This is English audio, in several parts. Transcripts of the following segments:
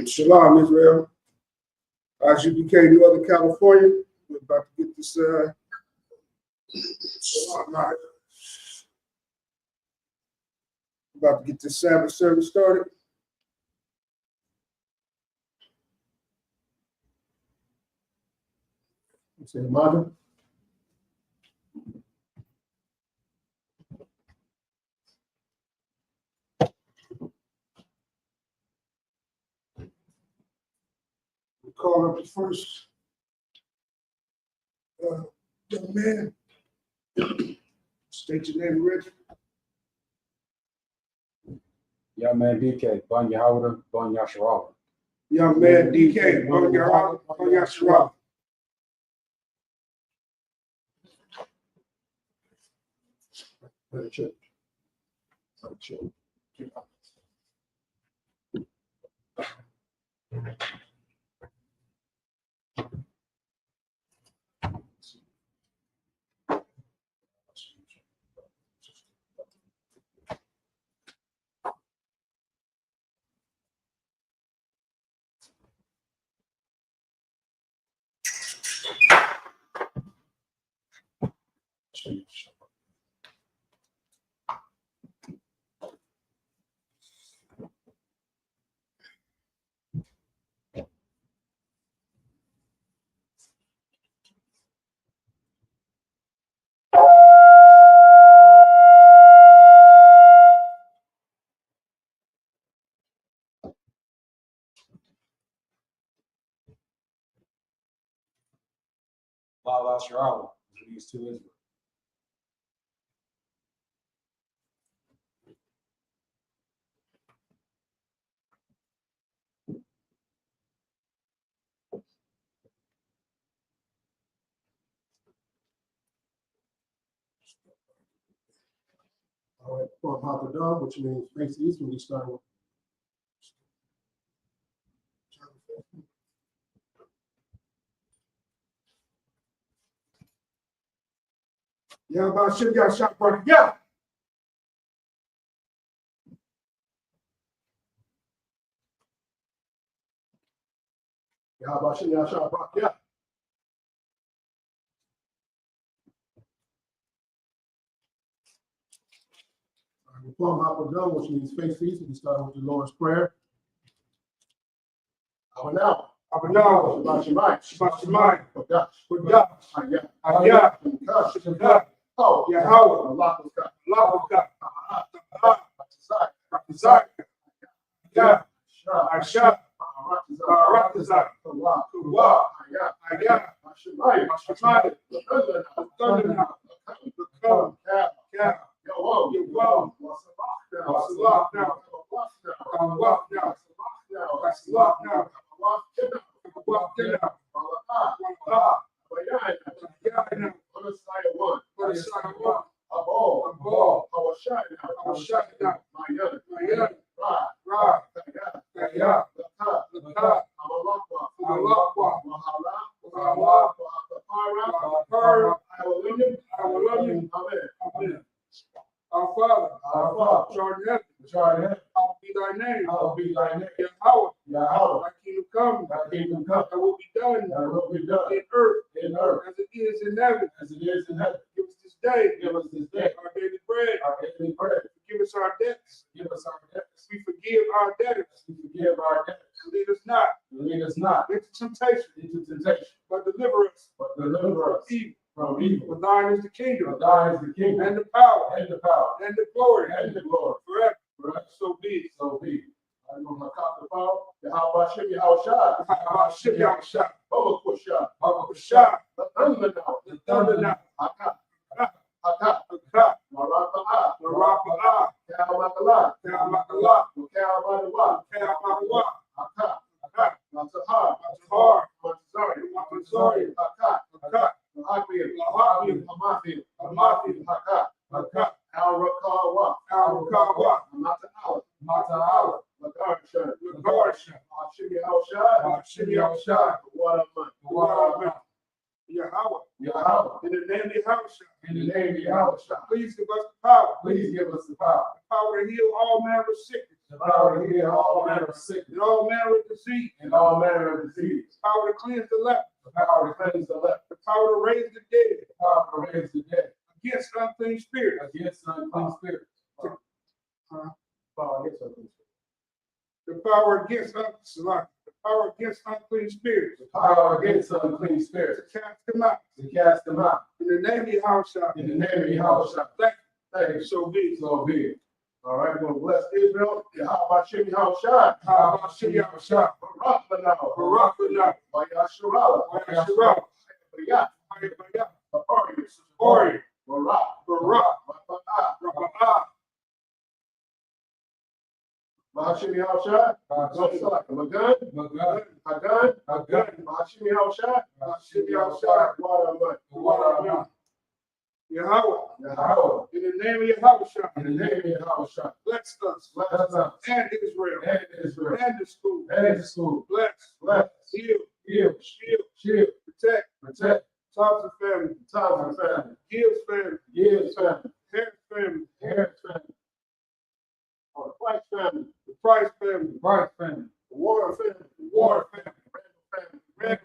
Shalom, Israel. As you became Northern California, we're about to get this Sabbath service started. Say, Mother. We call up the first young man. State your name, Rich. Young man DK, Bon Yahweh, Bon Yasharala. Young man DK, Bon Yahweh, Bon Yasharala. Check. La Yasharala, leads to Israel. All right, well, Papa Dog, which means face east when we start with. Yeah, about shit, y'all shot party. Yeah. Yeah, about shit, y'all shot party. Yeah. We form Papa Dog, which means face east. We start with the Lord's Prayer. Our now. Shabbat Shemayim. Ayah. Yahweh. Allah. Rakazak. Yah. Asha. Barakazak. Kuwa. Ayah. Shemayim. Thunder now. Come. Yo. Wasalak now. Walk now. Wasalak now. Walk now. Our Father, which art in heaven, hallowed be thy name. Yahweh, thy kingdom come, thy will be done in earth as it is in heaven. Give us this day our daily bread. Forgive us our debts. We forgive our debtors. Lead us not into temptation, but deliver us from evil. For thine is the kingdom, and the power, and the glory, forever. So be it. I'm going to cop the power. How about Shimmy? Baba Kusha. The thunder now. Haka. Marapa. Cal Makala. Haka. Matahar. Matzari. Haka. Lahakir. Hamathir. Haka. Al-Rakawa. Mata'ala. Lagarshan. Shimmy Al-Shad. What a month. Yahweh. In the name of Yahweh. Please give us the power. The power to heal all manner of sickness. power to heal all manner of sickness, and all manner of disease, and all manner of disease, power to cleanse the leper, the power to cleanse the leper, the power to raise the dead, the power to raise the dead, against unclean spirits, against unclean spirits. Power against unclean spirits. the power against unclean spirits, The power against unclean spirits, to cast them out. to cast them out. In the name of Yahushua. In the name of Yahushua. Thank you. So be it. So be it. All right, we're going to bless Israel. How about Yahushua? How about Yahushua? Barak Banah. Barak Banah. Vayasharala. Vayasharala. Vayat. Vayat. Vayat. Ori. Barak. Barak. Rapa'ah. Rapa'ah. Mahashim Yahushua. Magan. Magan. Hagan. Hagan. Mahashim Yahushua. Mahashim Yahushua. Waraman. Yahweh. Yahweh. In the name of Yahushua. In the name of Yahushua. Bless us. Bless us. And Israel. And Israel. And the school. And the school. Bless. Bless. Heal. Heal. Shield. Shield. Protect. Protect. Thompson family. Thompson family. Gibbs family. Gibbs family. Harris family. Harris family. Oh, the Price family. The Price family. Price family. The Warren family. The Warren family. Randall family.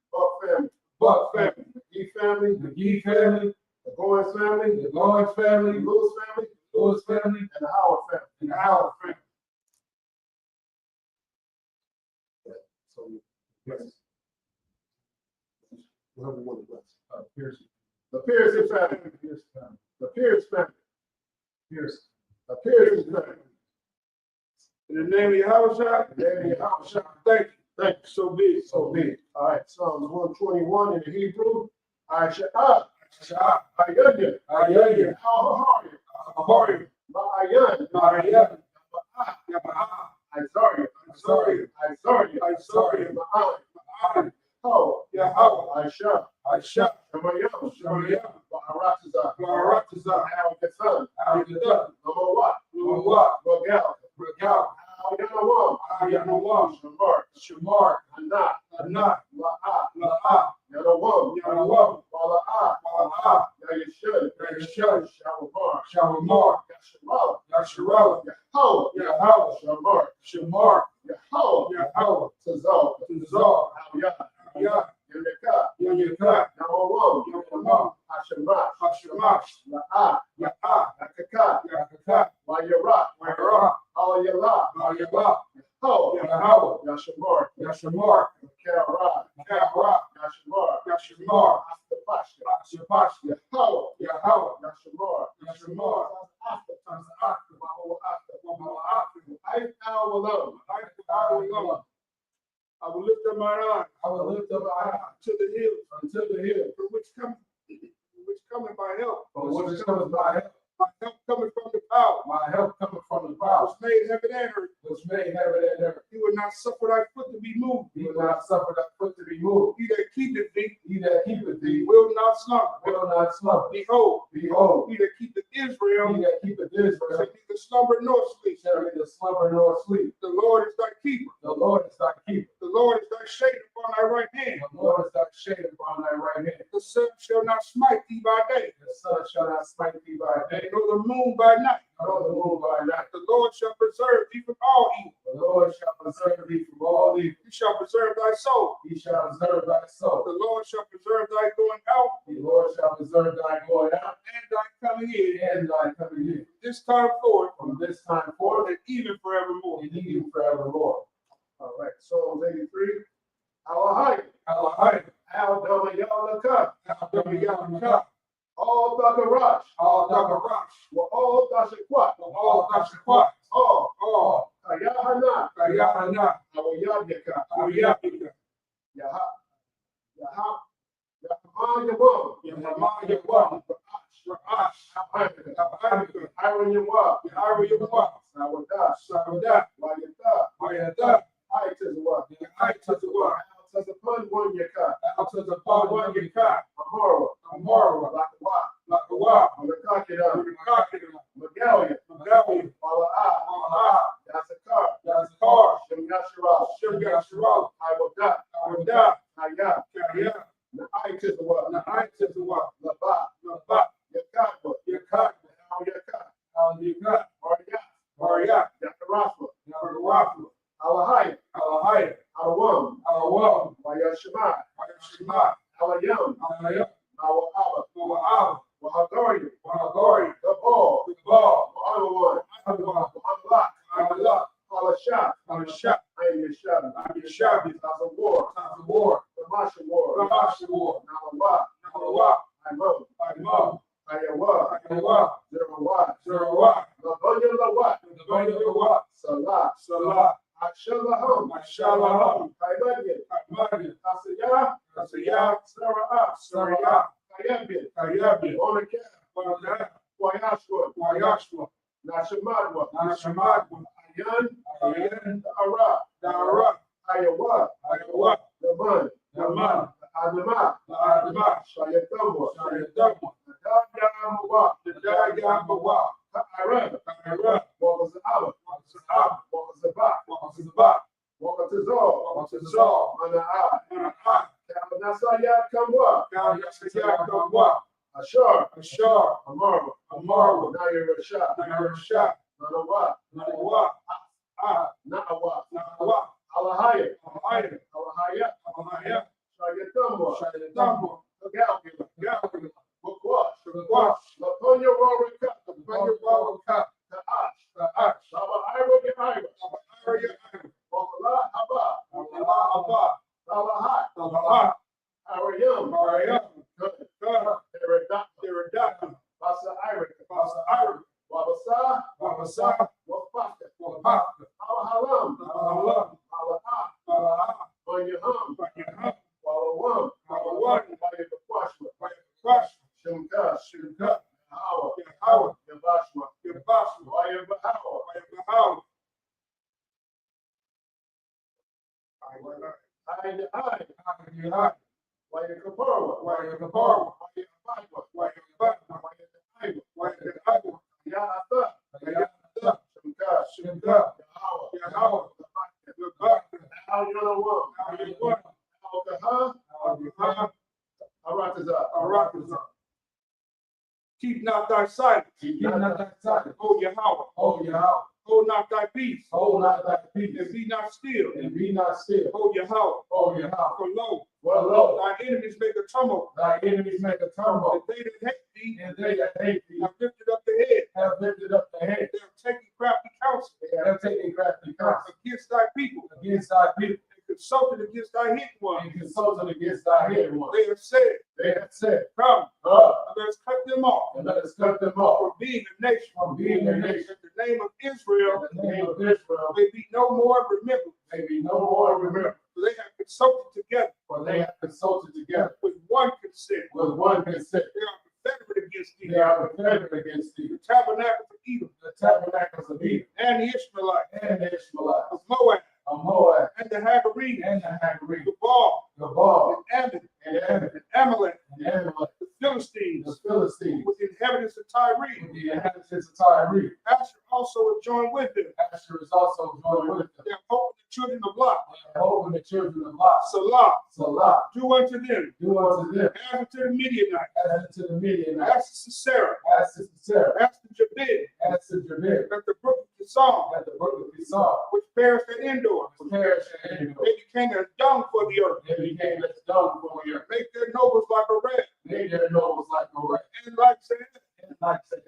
Randall family. Buck family. Buck family. McGee family. McGee family. The Goins family. The Goins family. Lewis family. Lewis family. And the Howard family. And the Howard family. So, yes. Whoever wants to bless. Pearson. The Pearson family. The Pierce family. Pierce. The Pearson family. In the name of Yahushua. In the name of Yahushua. Thank you. Thank you. So be it. So be it. All right. Psalms 121 in the Hebrew. Aisha'ah. Ayanya. Ayanya. How How are you? Ma'ayan. Ma'ayan. Yaba'ah. Isaiah. Ma'an. Oh, Yahweh. Aisha. Aisha. Shamayam. Shamayam. Ba'aratazah. Ba'aratazah. Al-Gathan. Al-Gathan. Namawat. Namawat. Rogal. Regal. Al-Yanawam. Al-Yanawam. Shamar. Shamar. Anat. Anat. La'ah. La'ah. Yanawam. Yanawam. Wala'ah. Wala'ah. Yayashud. Yayashud. Shawamar. Shawamar. Yasharala. Yasharala. Yahweh. Yahweh. Shamar. Shamar. Yahweh. Yahweh. Tazal. Tazal. Al-Yah. Yah. Yamika. Yamika. Namawam. Yamawam. Hashemash. Hashemash. La'ah. Ya'ah. Yakaka. Yakaka. Wayara. Wayara. Al-Yalah. Ma'yala. Yahweh. Yahweh. Yashamar. Yashamar. Karah. Kara. Yashamar. Yashamar. Astapashka. Shapashka. Yahweh. Yahweh. Yashamar. Yashamar. I will lift up my eyes. I will lift up my eyes to the hills, unto the hill, from which cometh my help. from which cometh my help. My help cometh from the power, My help cometh from the power, which made heaven and earth. which made heaven and earth. He will not suffer thy foot to be moved. He will not suffer thy foot to be moved. He that keepeth thee He that keepeth thee will not slumber. will not slumber. Behold, Behold, he that keepeth Israel he that keepeth Israel shall neither slumber nor sleep. shall neither slumber nor sleep. The Lord is thy keeper. The Lord is thy keeper. The Lord is thy shade upon thy right hand. The Lord is thy shade upon thy right hand. The sun shall not smite thee by day, The sun shall not smite thee by day, nor the moon by night. nor the moon by night. The Lord shall preserve thee from all evil. The Lord shall preserve thee from all evil. He shall preserve thy soul. He shall preserve thy soul. The Lord shall preserve thy going out The Lord shall preserve thy going out and thy coming in, and thy coming in. this time forth From this time forth and even forevermore. and even forevermore. All right, Psalms 83. Alahai, Alahai, Al-Damayalaka, Al-Damayalaka, all Dakarash, Al-Dakarash, all Dashakwat, Al-Dashakwat, all Kayahana, Kayahana, Awayabyaka, Awiyabika, Yahamah Yamama Yawam, Ra'ash, Abhamika, Iron Yawah, Yahari Yawam, Sawadah, Savadah, Wayata, Mayada, Aitazwa, Aitazwa, Altazapun one Yaka, Altazapah, One Yaka, Amora, Amora, Lakawa, Lakawa, Malakakira, Kakina, Magalia, Magawi, Mala'ah, Maha, Yazakar, Yazakar, Shem Yasharal, Shem Yasharal, Iwadah, Awada, Kaya, Kaya, Aitazwa, Aitazwa, Laba, Laba, Yakatwa, Yakat, Yaka, Al-Yakat, Maria, Maria, Yakarafla, Yakarafla, Alahaya, Alahaya, Alawam, Alawam, Wayashima, Wayashima, Alayam, Alayam, Mawa'aba, Mawa'ab, Wahagari, Wahagori, the ball, Ball, Mu'alawan, Alawam, Mu'alak, Allah, Alashah, Alashah, I am Yeshabi, I'm Yeshabi, Times of war, times of war, the Masha war, Ramasha war, Nalawa, Nalawa, Imam, Imam, Ayawa, Ayawa, Zerawa, Zerawa, Labonya Lawa, the Banya Lawa, Salah, Salah, Ashalaham, Ashalaham, Kaimadian, Ahmadian, Asaya, Asaya, Sarah, Saraya, Kayabian, Kayabi, Onaka, Wanaka, Wayashwa, Wayashwa, Nashamadwa, Nashamadwa, Ayan, Ayan, Ara, Dara, Ayawa, Ayawa, Naman, Naman, Adama, Adama, Shayatamba, Shayadama, Dagamawa, the Dagamawa, Iran, Ira, Wakazaba, Sahab, Wakazaba, Wakazaba, Wakazazor, Wakazazar, Mana'a, Mana'a, Nasaya Kamwa, Yasaya Kawa, Ashar, Ashar, Amarwa, Amarwa, Naya Rasha, Nairasha, Manawa, Nanawa, Na'awa, Nawa, Alahaya, Alahaya, Alahaya, Alahaya, Shayatamba, Shayadama, Galgula, Galgula, Bukwash, Shagwash, Laponya Waraka, Banya Wawaka, Ta'ash, Ta'ash, Baba Ira Ira, Arya, Wakala Haba, Allah, Abba, Salahat, Allah, Arayam, Maria, God, Eredak, Iradaka, Basa Ira, Basa Ira, Wabasa, Wabasa, Wafaka, Wapaka, Alahalam, Allah, Alaha, Allah, Banyaham, Banyaham, Walawam, Walawan, Wayakwashma, Wayakwash, Shunka, Shirka, Hawa, Yahawa, Yabashma, Yabasu, Wayabahawa, Wayabahaw, I, Wayakaparwa, Wayakaparwa, Wayabakwa, Wayabakwa, Wayakaiwa, Yaata, Yayata, Shunka, Shirka, Yahawa, Yahawa, Yabaka, Al-Yalawam, Ayawan, Al-Kaha, Al-Biham, Arataza, Arakaza. Keep not thy silence. Keep not thy silence. O Yahweh. O Yahweh, Hold not thy peace. hold not thy peace, And be not still. and be not still. O Yahweh. O Yahweh, For lo, well, lo, thy enemies make a tumult. thy enemies make a And tumult, they that hate thee and they that hate thee have lifted up the head. have lifted up the head. They have taken crafty counsel They have taken crafty counsel against thy people. against thy people, And consulted against thy hidden one. and consulted against thy hidden one. They have said, They have said, come, up, let us cut them off and let us cut them off from being a nation. from being a nation. That the name of Israel In the name of Israel may be no more remembered. may be no more remembered, For they have consulted together for they have consulted together with one consent. with one consent. They are confederate against thee. They are confederate against thee. The tabernacles of Edom The tabernacles of Edom and the Ishmaelites and the Ishmaelites, of Moab of Moab and the Hagarenes, and the Hagarenes, the Baal Gabal and Ammon and Ammon and Amalek, and Amalek, the Philistines the Philistines, with the inhabitants of Tyre. with the inhabitants of Tyre. Asher also is joined with them. Asher is also joined with them. They have hope the children of Lot. And over the children of Lot. Salah, Salah, do unto them do unto them as unto the Midianites, as unto the Midianites, as to Sisera, as to Sarah, as to Jabin, as to Jabir, that the brook of Kishon, that the brook of Esau which perished at Endor, perished at Endor. they became as dung for the earth. They became as dung for the earth. Make their nobles like a rat, Made their nobles like a rat, and like sand. and like said,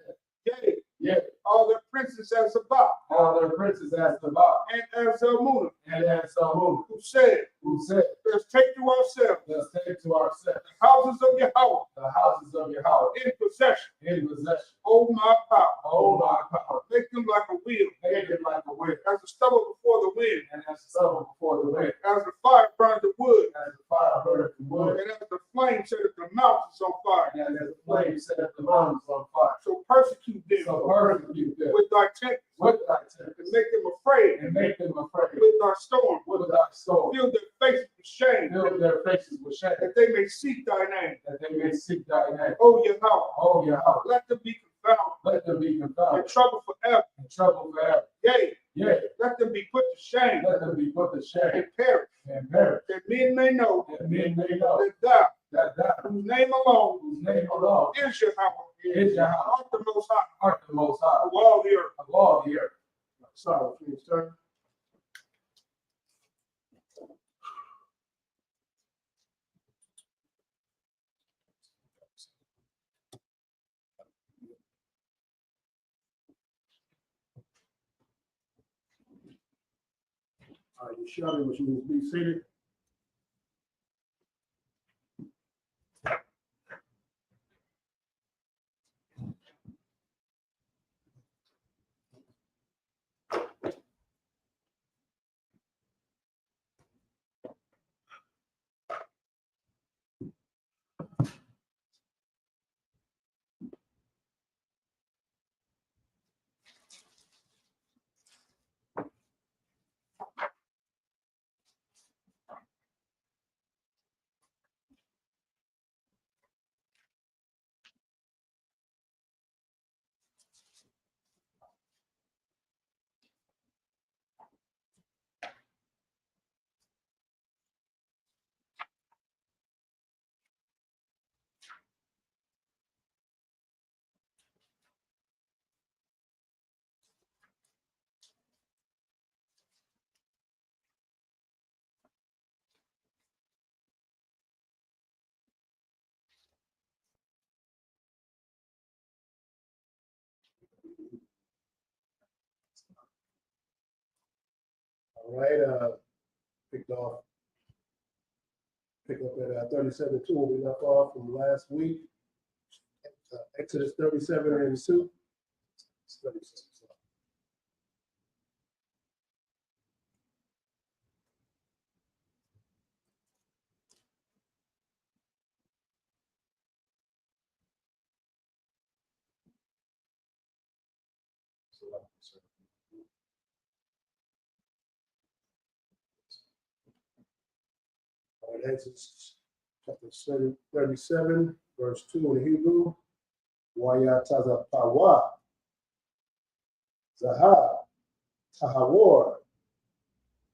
Yea, yeah, all their princes as Sabah, all their princes as the Baal, and as Zalmunna, and as Salmon, who said, who said, let's take to ourselves let's take to ourselves the houses of Yahweh the houses of Yahweh in possession. in possession. Oh my power, Oh my power, make them like a wheel, make it like a wind, as the stubble before the wind, and as stubble before the wind, as the fire burns the wood, as the fire burneth the wood, and as the flame setteth the mountains on fire. and as the flame set the mountains on fire. So persecute them So persecute them with thy tempest, with thy and tempest, make them afraid and make them afraid with thy storm. with thy storm. Fill their faces with shame, Fill their faces with shame, that they may seek thy name. that they may seek thy name. O Yahweh, Oh Yahweh, let them be confounded let them be and confounded, trouble forever. in trouble forever. Yea, Yea, let them be put to shame let them be put to shame and perish, and perish, that men may know that men may know that thou, that thou, whose name alone whose name alone is Yahweh, is Yahweh, art the most high art the most high of all the earth. of all the earth. Sorry, please turn. All right, Shelby, would you be seated? All right, pick up at 37:2 where we left off from last week. Exodus 37:2. It's 37. All right, Exodus chapter 37, verse 2 in Hebrew. Wayatazapawa, Zahab, Tahawor,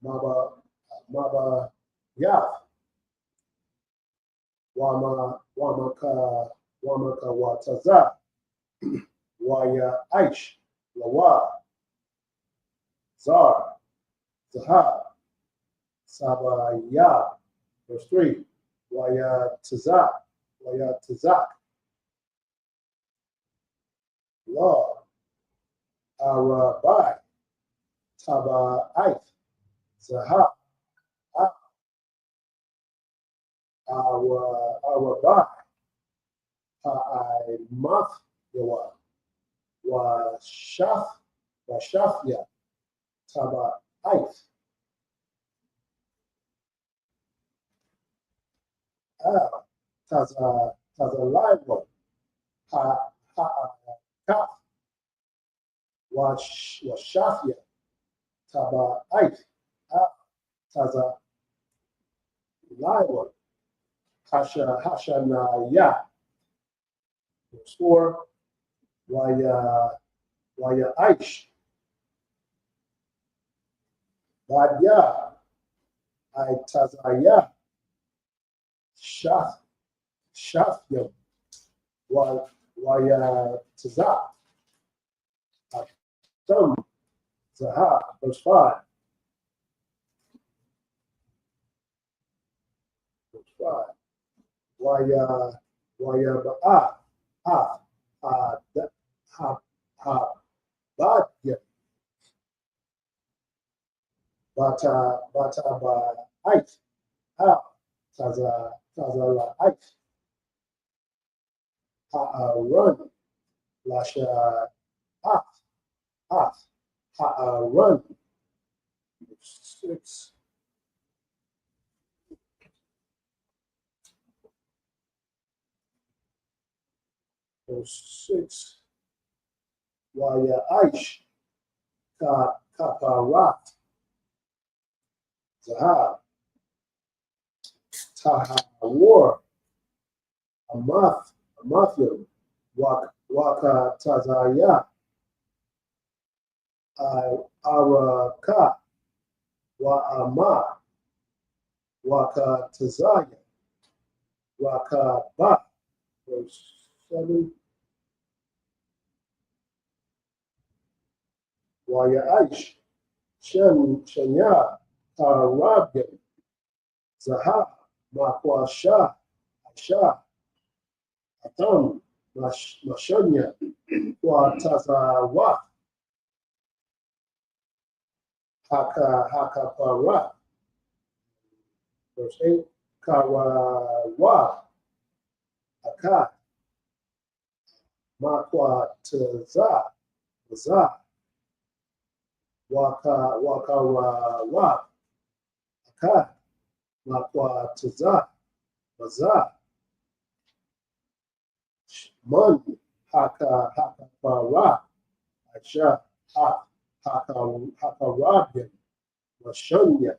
Maba Yath, Wamaka Wataza, Waya Aish, Lawa, Zar, Zahab, Sabaya, verse 3, Waya Tazak, Lord, Arabai, Taba'ith, Zahab, Arabai, Ha'aimath, Yawa, Washafya, Taba'ith, Tazalaiwa, Ha'akaf, Washafya, Taba'ith, Tazalaiwa, Hashanaya, verse 4, Waya Aish, Badya, Tazaya, Shafya, Waya Tazak, Atum, Zaha, verse 5. Verse 5. Waya Ba'a, Badya, Bata Ba'ait, Tazala'ait, Ha'arun, Lasha Ha'arun, 6. Verse 6. Waya Aish, Kaparat, Zahab, Tahawar, Amathim, Waka Tazaya, Araka, Wa'ama, Waka Tazaya, Waka Ba, verse 7. Waya Aish, Shanya, Karabim, Zaha, Makwasha, Asha, Atam, Mashanya, Watazawa, Hakapara. Verse 8, Kawawa, Akat, Makwataza, Za, Wakarawa, Akat, Makwataza, Maza, Man, Hakapara, Asha, Hakarabim, Mashanya,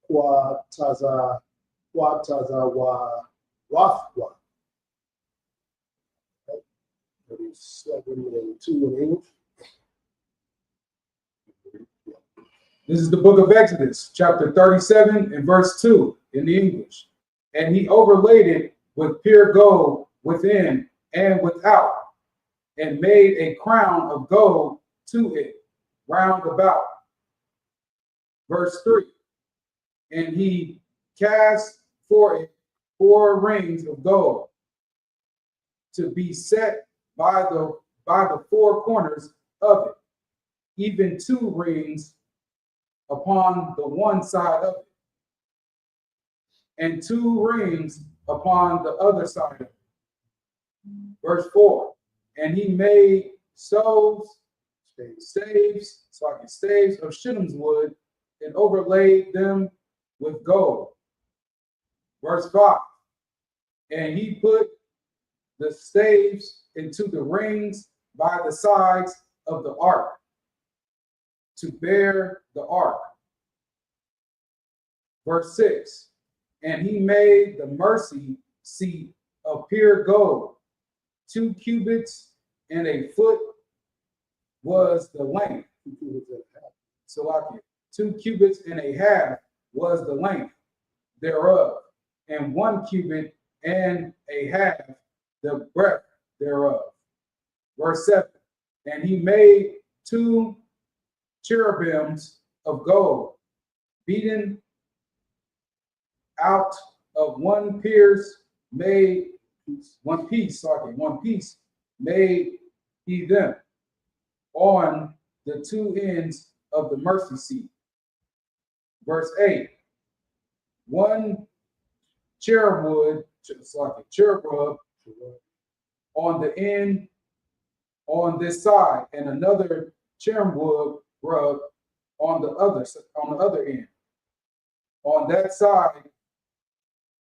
Wataza wa Wafwa. 37 and 2 in English. This is the book of Exodus, chapter 37 and verse 2 in the English. And he overlaid it with pure gold within and without, and made a crown of gold to it round about. Verse 3. And he cast for it 4 rings of gold to be set by the 4 corners of it, even 2 rings upon the one side of it, and 2 rings upon the other side of it. Verse 4. And he made staves of Shittim's wood, and overlaid them with gold. Verse 5. And he put the staves into the rings by the sides of the ark to bear the ark. Verse 6. And he made the mercy seat of pure gold. 2 cubits and a foot was the length. 2 cubits and a half was the length thereof, and 1 cubit and a half the breadth thereof. Verse 7. And he made 2 cherubims of gold, beaten out of one piece made he them on the 2 ends of the mercy seat. Verse 8. 1 cherub on the end on this side, and another cherub on the other end. On that side,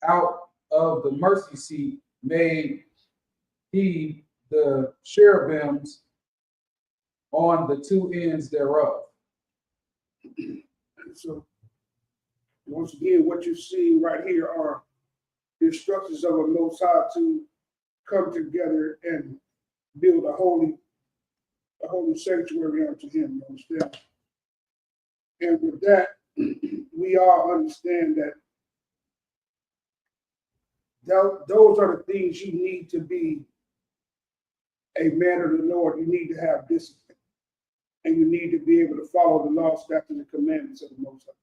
out of the mercy seat, made he the cherubims on the 2 ends thereof. So, once again, what you see right here are the instructions of a Most High to come together and build a holy sanctuary unto Him. You understand? And with that, we all understand that those are the things you need to be a man of the Lord. You need to have discipline, and you need to be able to follow the law, statutes, and commandments of the Most High.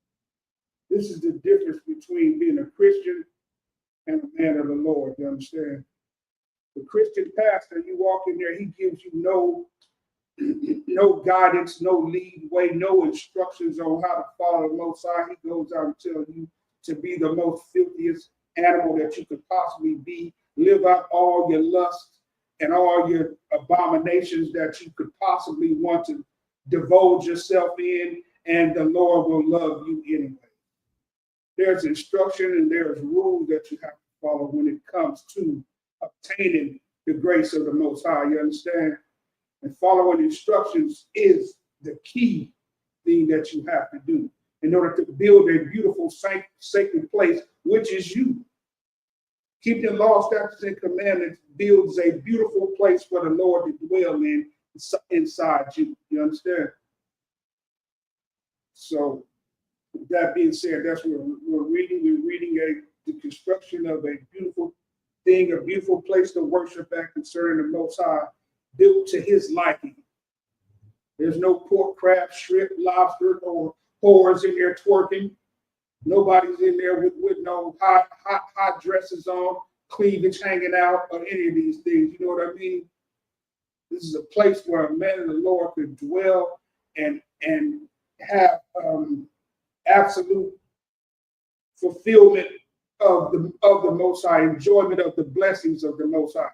This is the difference between being a Christian and a man of the Lord. You understand? The Christian pastor, you walk in there, he gives you no guidance, no lead way, no instructions on how to follow the Most High. He goes out and tells you to be the most filthiest animal that you could possibly be, live out all your lusts and all your abominations that you could possibly want to divulge yourself in, and the Lord will love you anyway. There's instruction and there's rules that you have to follow when it comes to obtaining the grace of the Most High. You understand? And following instructions is the key thing that you have to do in order to build a beautiful sacred place, which is you. Keeping the law, statutes, and commandments builds a beautiful place for the Lord to dwell in inside you. You understand? So, with that being said, that's what we're reading. We're reading the construction of a beautiful thing, a beautiful place to worship at concerning the Most High, built to His liking. There's no pork, crab, shrimp, lobster, or whores in there twerking. Nobody's in there with no hot dresses on, cleavage hanging out, or any of these things. You know what I mean? This is a place where a man of the Lord could dwell and have absolute fulfillment of the Most High, enjoyment of the blessings of the Most High.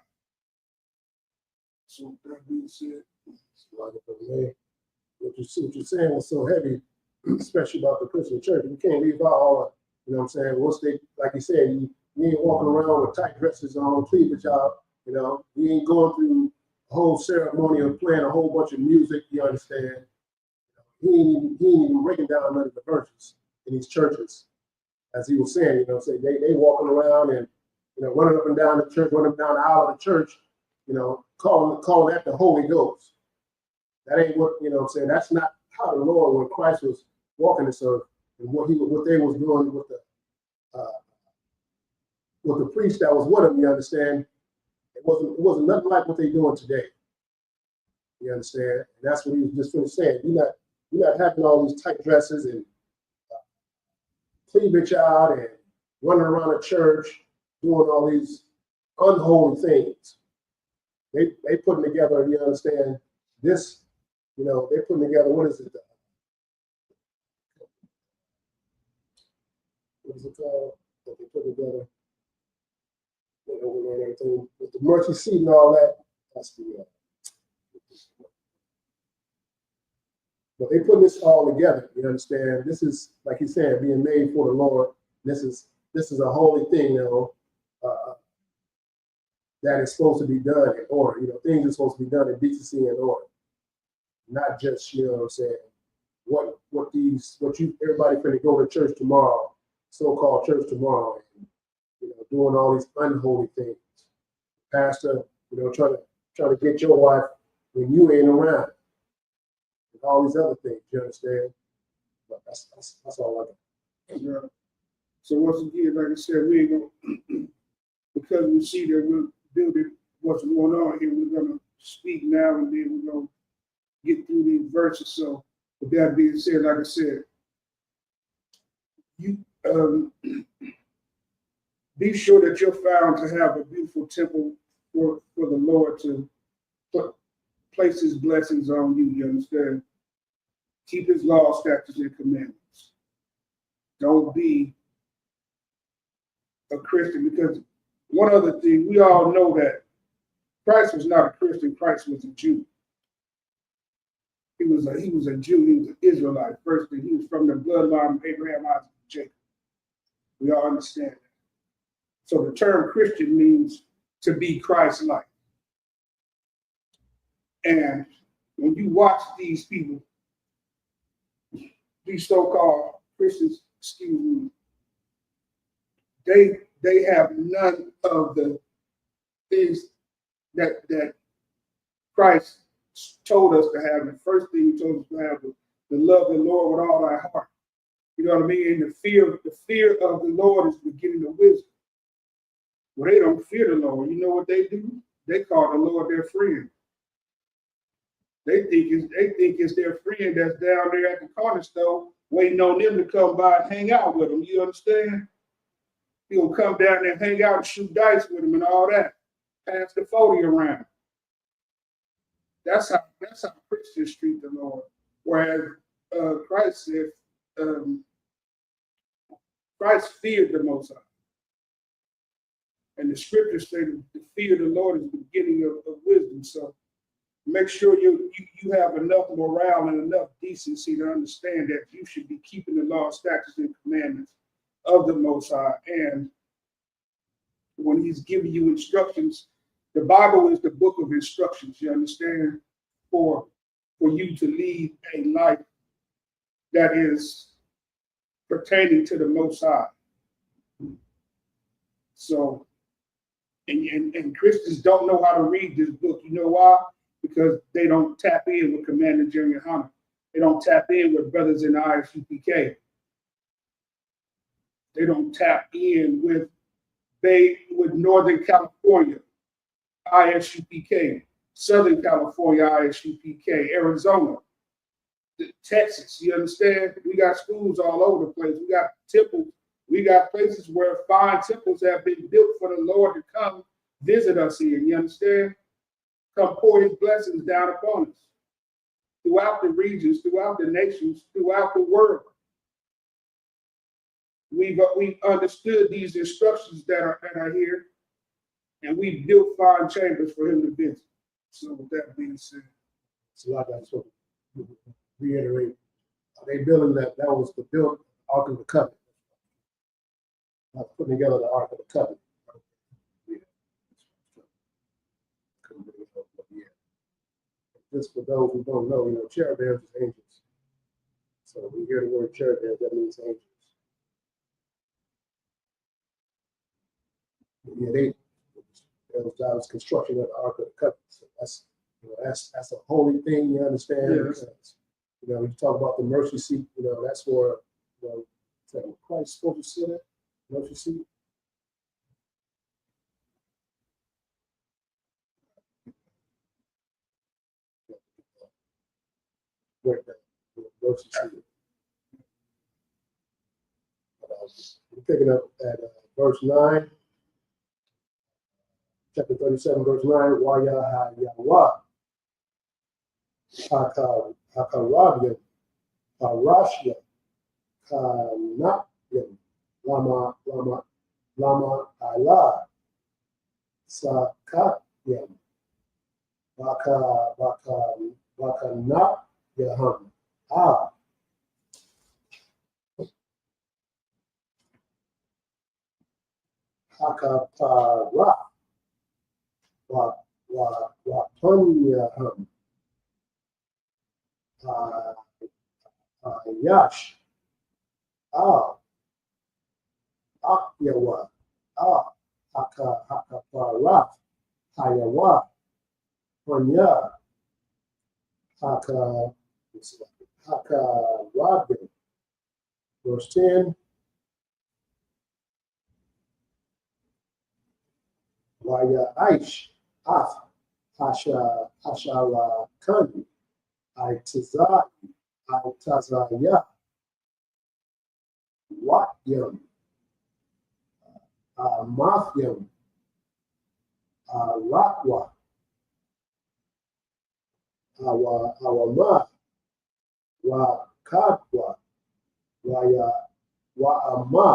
So that being said, What you're saying was so heavy, especially about the Christian church. You can't leave out all, you know what I'm saying? Once they, like you said, you ain't walking around with tight dresses on, cleavage out, you know, you ain't going through a whole ceremony of playing a whole bunch of music, you understand? He ain't even breaking down none of the verses in these churches. As he was saying, you know, say they walking around and, you know, running up and down the church, running up and down the aisle of the church, you know, calling that the Holy Ghost. That ain't what, you know what I'm saying? That's not how the Lord, when Christ was walking this earth, and what they was doing with the priest that was with him, you understand? It wasn't nothing like what they're doing today. You understand? And that's what he was just finished saying. You're not having all these tight dresses and cleavage out and running around the church doing all these unholy things. They putting together, you understand, this, you know, they're putting together, what is it called that they put together? And everything with the mercy seat and all that. That's the but they put this all together. You understand? This is, like you said, being made for the Lord. This is a holy thing, you know, that is supposed to be done in order. You know, things are supposed to be done in decency and order, not just, you know what I'm saying, everybody finna go to church tomorrow, so-called church tomorrow, and, you know, doing all these unholy things. Pastor, you know, trying to get your wife when you ain't around, and all these other things. You understand? But that's all I got. yeah. So once again, like I said, we ain't gonna because we see that we're building what's going on here. We're gonna speak now, and then we're gonna get through these verses. So with that being said, like I said, you be sure that you're found to have a beautiful temple for the Lord to place his blessings on you. You understand? Keep his law, statutes, and commandments. Don't be a Christian, because one other thing, we all know that Christ was not a Christian. Christ was a Jew. He was a Jew. He was an Israelite. First thing, he was from the bloodline of Abraham, Isaac, and Jacob. We all understand that. So the term Christian means to be Christ-like. And when you watch these people, these so-called Christians, excuse me, they have none of the things that Christ told us to have. The first thing he told us to have was to love the Lord with all our heart. You know what I mean? And the fear of the Lord is the beginning of wisdom. Well, they don't fear the Lord. You know what they do? They call the Lord their friend. They think it's their friend that's down there at the corner store waiting on them to come by and hang out with them. You understand? He'll come down there and hang out and shoot dice with them and all that. Pass the 40 around. That's how Christians treat the Lord. Whereas Christ said, Christ feared the Most High. And the scriptures say that the fear of the Lord is the beginning of wisdom. So make sure you have enough morale and enough decency to understand that you should be keeping the law, statutes, and commandments of the Most High. And when he's giving you instructions, the Bible is the book of instructions, you understand, for you to lead a life that is pertaining to the Most High. So, and Christians don't know how to read this book. You know why? Because they don't tap in with Commander Junior Hunter. They don't tap in with brothers in the ISUPK. They don't tap in with Northern California, ISUPK, Southern California, ISUPK, Arizona, Texas, you understand? We got schools all over the place. We got temples. We got places where fine temples have been built for the Lord to come visit us here. You understand? Come pour his blessings down upon us throughout the regions, throughout the nations, throughout the world. We've understood these instructions that are here, and we built fine chambers for him to visit. So with that being said, So like I sort of reiterate, they building that was the built Ark of the Covenant. Putting together the Ark of the Covenant. Yeah. Yeah. Just for those who don't know, cherubims is angels. So when you hear the word cherubim, that means angels. Yeah, that was construction of the Ark of the Covenant. So that's a holy thing, you understand? Yeah. Because, you talk about the mercy seat, that's where, Christ supposed to sit at, mercy seat. Where the mercy seat. We're picking up at verse 9. Chapter 37, verse 9, Waya Yahweh, Hakarabia, Harashia, Kanapia, Lama Allah, Sakatya, Bakanapyaham, Hakapara, Wapanyaham, Yash, Akyawa, Hakapara, Hayawa, Panya, Hakarabin. Verse 10. Waya Aish, Hashala Kandi, Itazaya, Watyam, Mathyam, Rakwa, Awama, Wakadwa, Waama,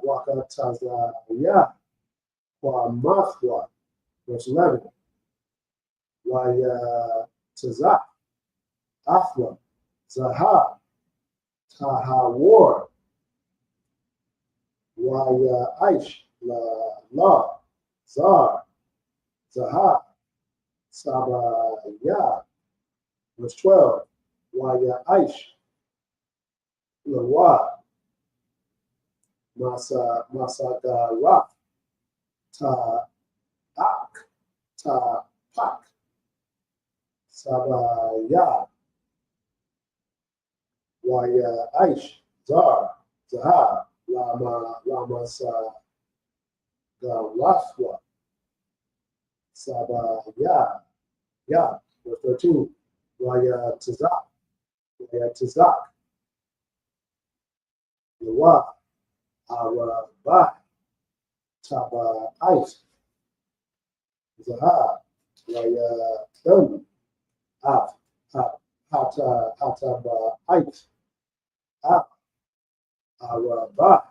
Wakatazaya, Wamathwa, verse 11. Tazak, Athla, Zaha, Tahawar, Aish, La, Zar, Zaha, Sabaya, verse 12. Aish, Lawa, Masagara, Pak, Sabaya, Aish, Zar, Zaha, Lama Sagaraswa, Sabaya, verse 13. Tazak, Yawa, Arabai, Taba Ice, Zaha, Dun, Hataba Ice, Arabai,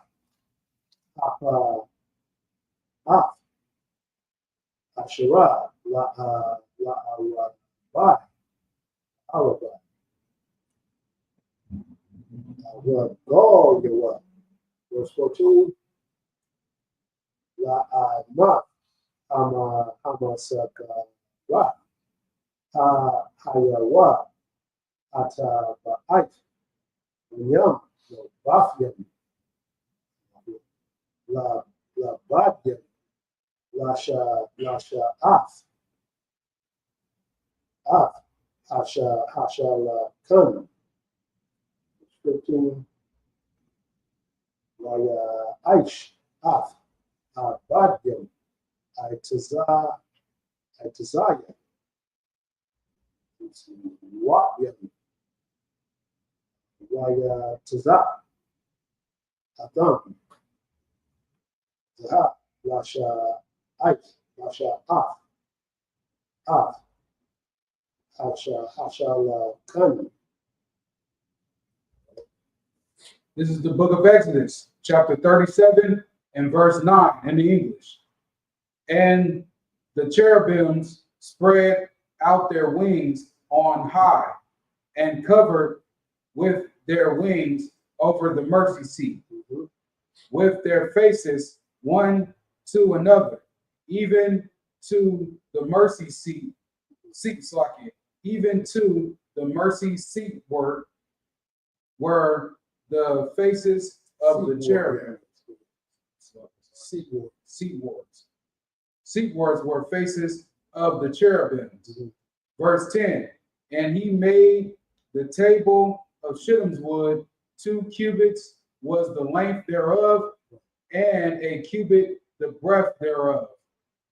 Papa, Ashera, Arabai, Go, Yawa. Verse 14. Ma, Hamasaka, Hayawa, Ata Ba'ait, Yam, Bafyam, La Badyam, Lasha Hasha La Kun, 15. Aish, Badyam, Itazaya, Wa'yam. Waya Tazah. Adam. Zaha. Lasha Ais. Lasha Af. Af. Hasha Khan. This is the book of Exodus, chapter 37 and verse 9 in the English. And the cherubims spread out their wings on high and covered with their wings over the mercy seat, with their faces one to another, even to the mercy seat, even to the mercy seat were the faces of the cherubim. Seat wards were faces of the cherubims. Verse 10, and he made the table of shittim's wood, 2 cubits was the length thereof, and a cubit the breadth thereof,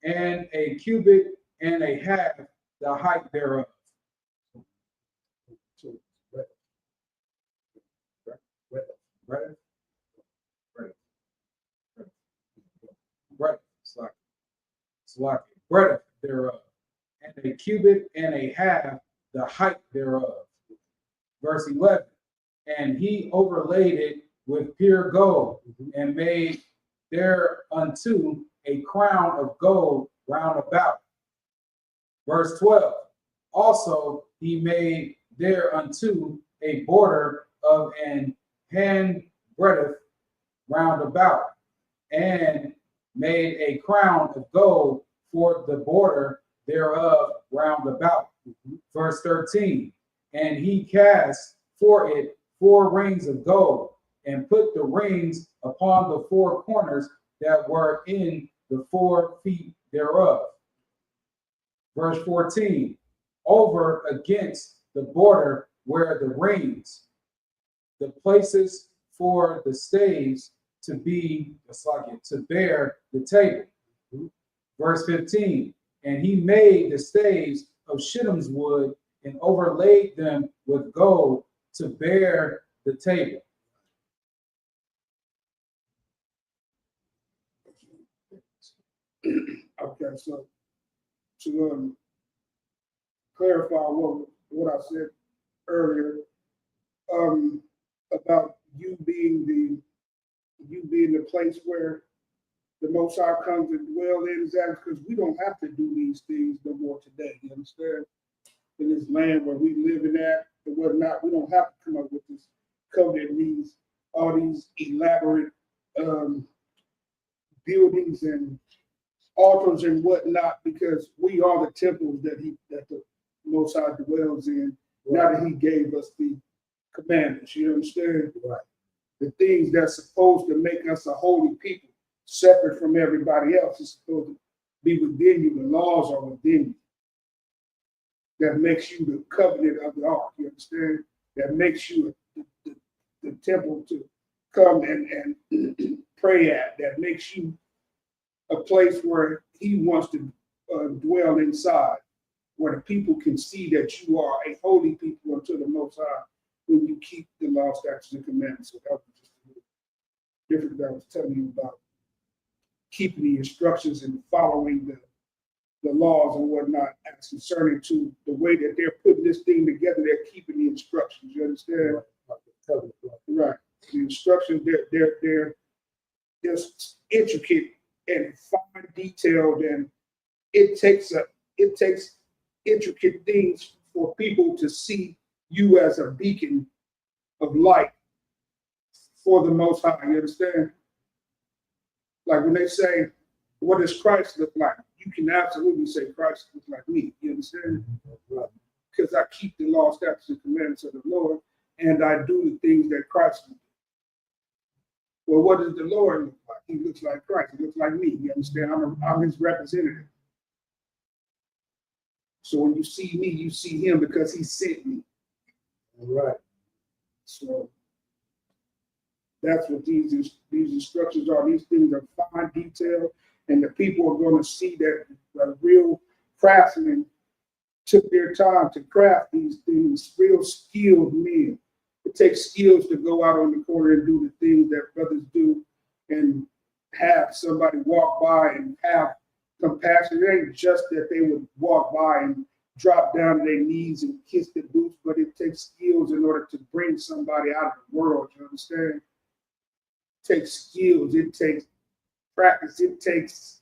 and a cubit and a half the height thereof. Breadth thereof, and a cubit and a half the height thereof. Verse 11, and he overlaid it with pure gold, and made thereunto a crown of gold round about. Verse 12, also he made thereunto a border of an hand breadth round about, and made a crown of gold for the border thereof round about. Verse 13, and he cast for it 4 rings of gold, and put the rings upon the 4 corners that were in the 4 feet thereof. Verse 14, over against the border were the rings, the places for the staves to bear the table. Verse 15, and he made the staves of shittim's wood and overlaid them with gold to bear the table. Okay, so to clarify what I said earlier, about you being the place where the Most High comes and dwell in, is that because we don't have to do these things no more today. You understand? In this land where we live in at and whatnot, we don't have to come up with this covenant, all these elaborate buildings and altars and whatnot, because we are the temples that the Most High dwells in. Now that He gave us the commandments, you understand? Right. The things that's supposed to make us a holy people, separate from everybody else, is supposed to be within you. The laws are within you. That makes you the covenant of the ark. You understand? That makes you the temple to come and pray at. That makes you a place where He wants to dwell inside, where the people can see that you are a holy people unto the Most High when you keep the law, statutes, and commandments. So that was just a little different that I was telling you about keeping the instructions and following the laws and whatnot as concerning to the way that they're putting this thing together. They're keeping the instructions. You understand? Right. The instructions, they're just intricate and fine detailed, and it takes intricate things for people to see you as a beacon of light for the Most High. You understand? Like when they say, what does Christ look like? You can absolutely say Christ looks like me. You understand? Because I keep the law, statutes, and commandments of the Lord, and I do the things that Christ would do. Well, what does the Lord look like? He looks like Christ. He looks like me. You understand? I'm His representative. So when you see me, you see Him because He sent me. Right. So that's what these instructions are. These things are fine detail, and the people are going to see that the real craftsman took their time to craft these things, real skilled men. It takes skills to go out on the corner and do the things that brothers do and have somebody walk by and have compassion. It ain't just that they would walk by and drop down to their knees and kiss the boots, but it takes skills in order to bring somebody out of the world, you understand? It takes skills, it takes practice, it takes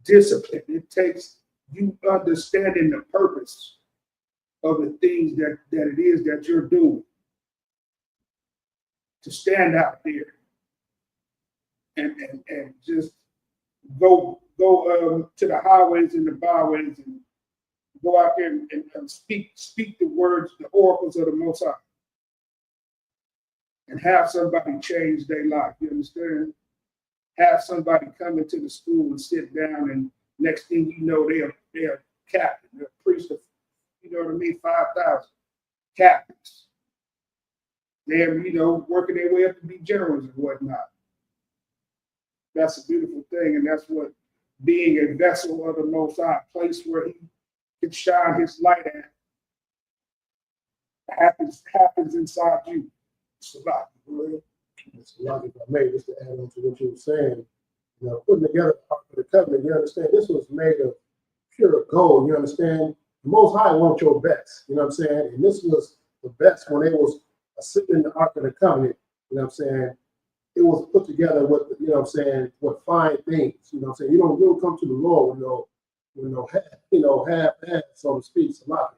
discipline, it takes you understanding the purpose of the things that it is that you're doing to stand out there and just go to the highways and the byways and go out there and speak the words, the oracles of the Most High, and have somebody change their life. You understand? Have somebody come into the school and sit down, and next thing you know, they're a captain, they're a priest of, you know what I mean, 5,000 captains. They're, working their way up to be generals and whatnot. That's a beautiful thing, and that's what being a vessel of the Most High, a place where He can shine His light at, happens inside you. It's a lot. It's a lot, if I may, just to add on to what you were saying. Putting together the Ark of the Covenant, you understand, this was made of pure gold, you understand? The Most High wants your best, you know what I'm saying? And this was the best when they was sitting in the Ark of the Covenant, you know what I'm saying? It was put together with, you know what I'm saying, with fine things, you know what I'm saying? You don't come to the Lord with no half-ass, so to speak, salaki.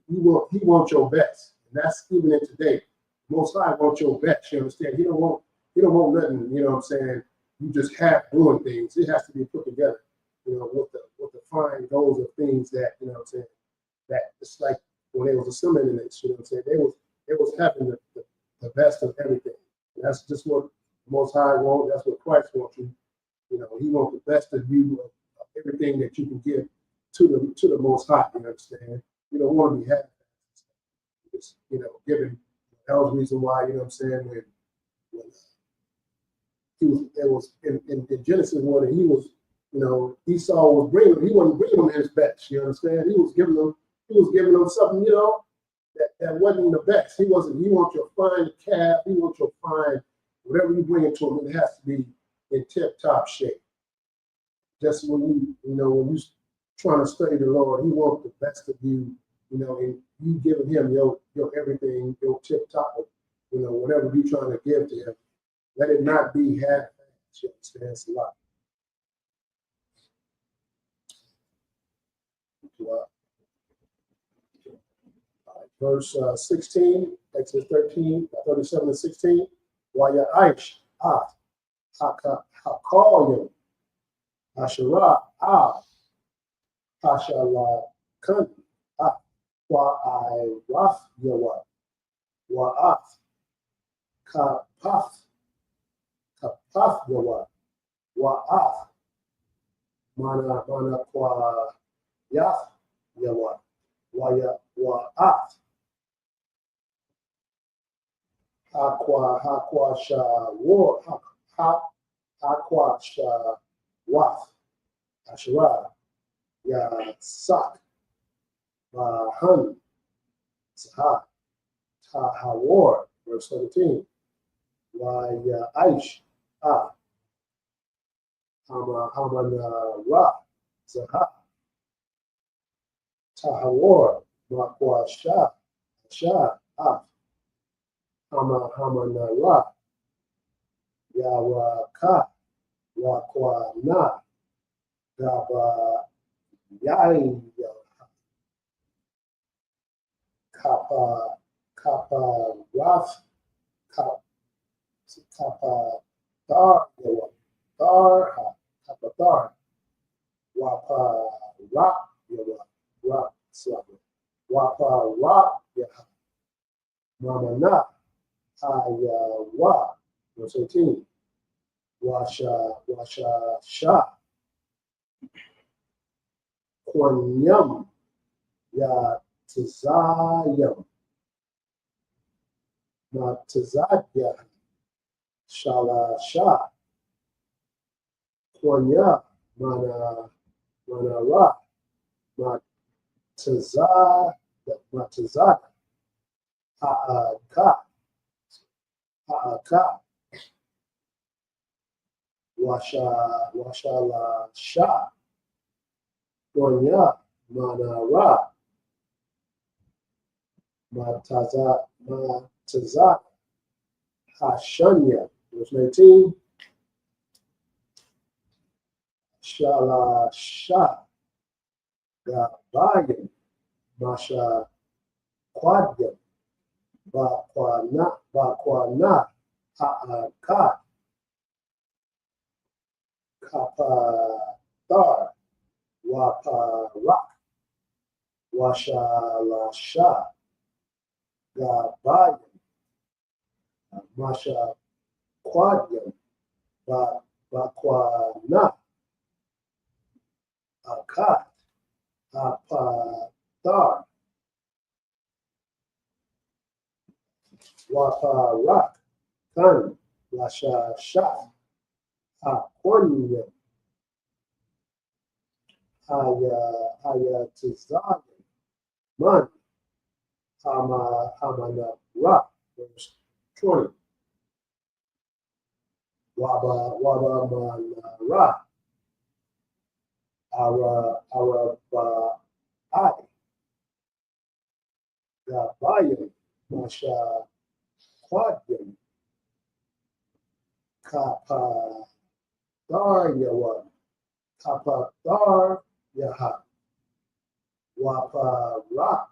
He wants your best, and that's even in today. Most High wants your best, you understand? He don't want nothing, you know what I'm saying? You just have doing things. It has to be put together, with the fine goals of things that, you know what I'm saying, that it's like when they was assimilating it, you know what I'm saying? They was having the best of everything. And that's just what the Most High wants. That's what Christ wants you. He wants the best of you, of everything that you can give to the Most High, you understand? You don't want to be happy. It's, giving. That was the reason why, you know what I'm saying, when it was in Genesis when he was, Esau was he wasn't bringing them his best, you understand? He was giving them something, that wasn't the best. He wants your fine calf, he wants your fine, whatever you bring it to him, it has to be in tip-top shape. Just when when you trying to study the Lord, He wants the best of you, and you giving Him your everything, your tip-top, whatever you're trying to give to Him. Let it not be half-assed, you understand? It's a lot. Verse 16, Exodus 13, 37 and 16. Waya Aish, Hakakoyim, Asherah, Hashala Kun, Wa I Raf Yawa, Wa Kapaf Yawa, Wa Mana Kwa Yaf Yawa, Wa Aqua Sha War, Aqua Sha Waf, Asherah, Ya Sak, Hun, Saha, Tahawar, verse 17. Why Aish, Hamana Ra, Zaha, Tahawar, Makwa Shah, Hamana Ra, Yawaka, Wakwa Na, Gaba Yai, Kappa Raf, Kappa Dar, Kappa Dar, Wapa Rap, Rap, Wapa Rap, Mamana, Ayawa, verse 18. Washa Sha, Kwanyam, Ya Tizayam, Ma Tizadya, Shala Sha, Kwanya, Mana Ra, Ma Tazada, Ha'aka, Washala Sha, Gonya, Manara, Mataza, Hashanya, verse 19, Shala Sha, Gabayim, Masha Quadyam, Bakwana, Ha'aka, Kapathar, Waparak, Washalasha, Gabayim, Masha Quadyam, Bakwana, Akat, Apathar, Waparak, Kan, Lashasha, Aquanium, Hayatizayim, Man, Hamanara, verse 20. Waba Manara, Arabai, Gabayim, Masha Quadyam, Kapathar Yawan, Kapathar Yaha, Waparak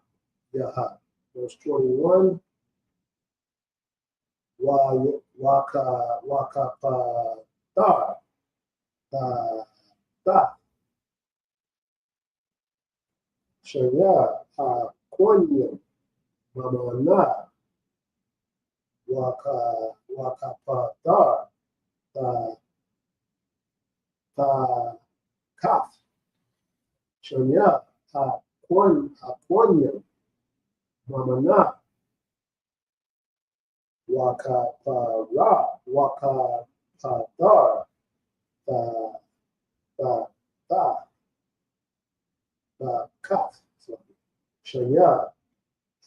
Yaha, verse 21. Wakapathar, Ta, Shaya, Aquanium, Mamana, Wakapathar, Kaf, Shaya, Aquanium, Mamana, Wakapathar, Kaf, Shaya,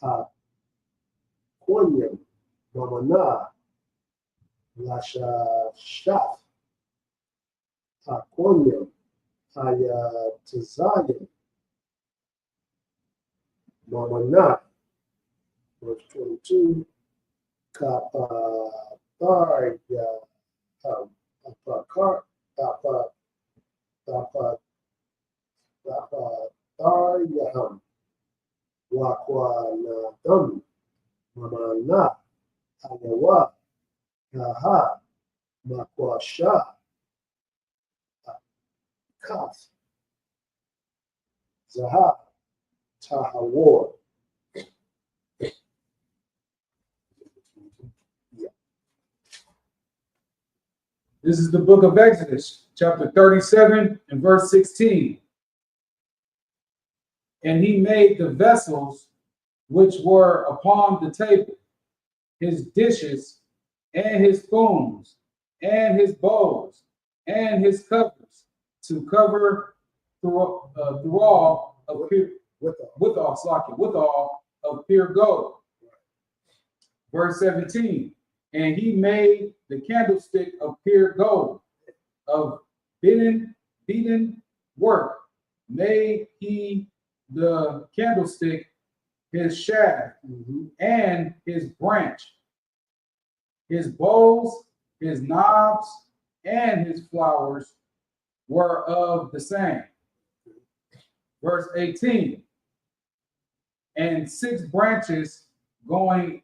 Aquanium, Mamana, Lasha Shaf, Aquanium, Hayatizayim, Mamana, verse 22, Kapathar Yaham, Kapathar Yaham, Wakwanadam, Mamana, Ayawa, Yaha, Makwasha, Kaf, Zaha, Tahawor. This is the book of Exodus, chapter 37 and verse 16. And he made the vessels which were upon the table, his dishes, and his spoons, and his bowls, and his covers, to cover through all of pure, with all of pure gold. Verse 17. And he made the candlestick of pure gold, of beaten work. Made he the candlestick his shaft, and his branch, his bowls, his knobs, and his flowers were of the same. Verse 18. And 6 branches going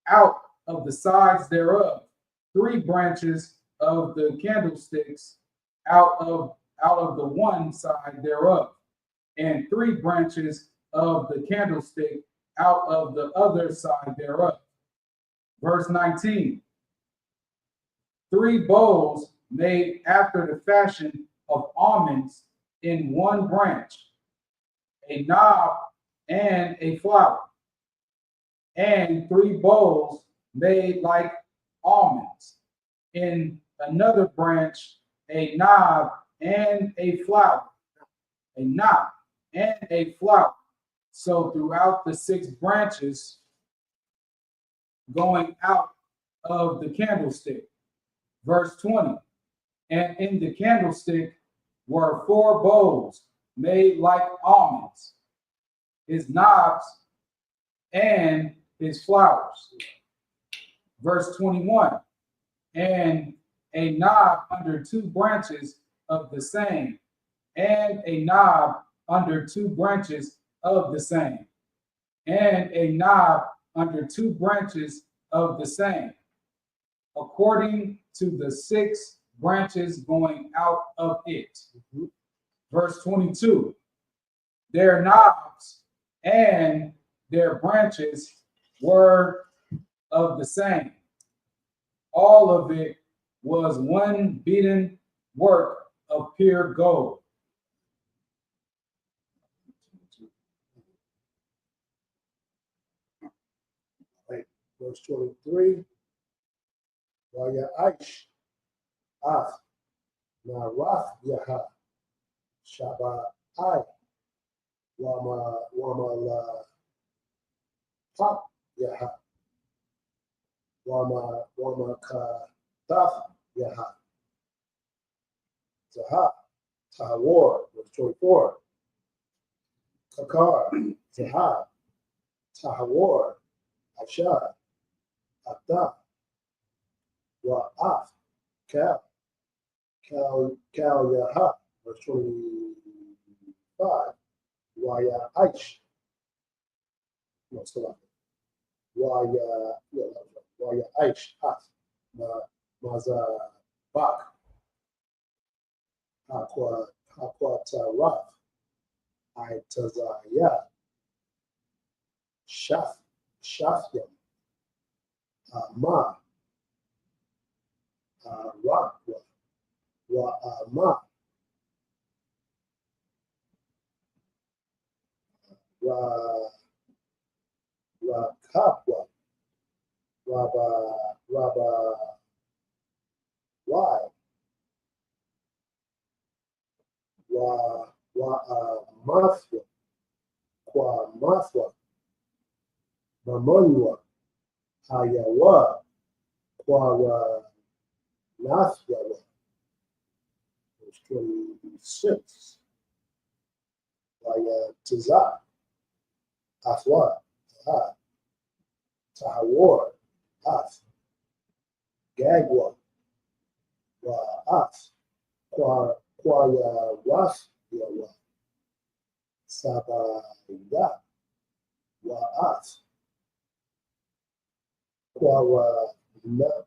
out of the sides thereof, 3 branches of the candlesticks out of the one side thereof, and 3 branches of the candlestick out of the other side thereof. Verse 19. 3 bowls made after the fashion of almonds in one branch, a knob and a flower, and 3 bowls made like almonds in another branch, a knob and a flower, a knob and a flower. So throughout the 6 branches going out of the candlestick. Verse 20. And in the candlestick were 4 bowls made like almonds, his knobs and his flowers. Verse 21. And a knob under 2 branches of the same, and a knob under 2 branches of the same, and a knob under 2 branches of the same, according to the 6 branches going out of it. Verse 22. Their knobs and their branches were of the same. All of it was one beaten work of pure gold. Verse 23. Waya Aish, Af, Naraf Yaha, Shaba Ai, Wama La Pap Yaha, Wama Ka Daf Yaha, Zaha, Tahawar, verse 24. Kakar, Zaha, Tahawar, Ashad, Atah, Wa'af, Cal Yaha, verse 25. Waya Aish. No, still up. Waya Aish, Af, Maza Bak, Hakwa Taraf, Aitazaya, Shafyam, Ma, Rakwa, Wa'ama, Rakapwa, Rabba, Y, Mafia, Kwa Mafwa, Mamonwa, Ayawa, Kwa Nathyawa, verse 26. Waya Tizah, Afwa, Tahawar, Af, Gagwa, Af, Kwaya Raf, Yawa, Sabaya, Af, Kwara Naf,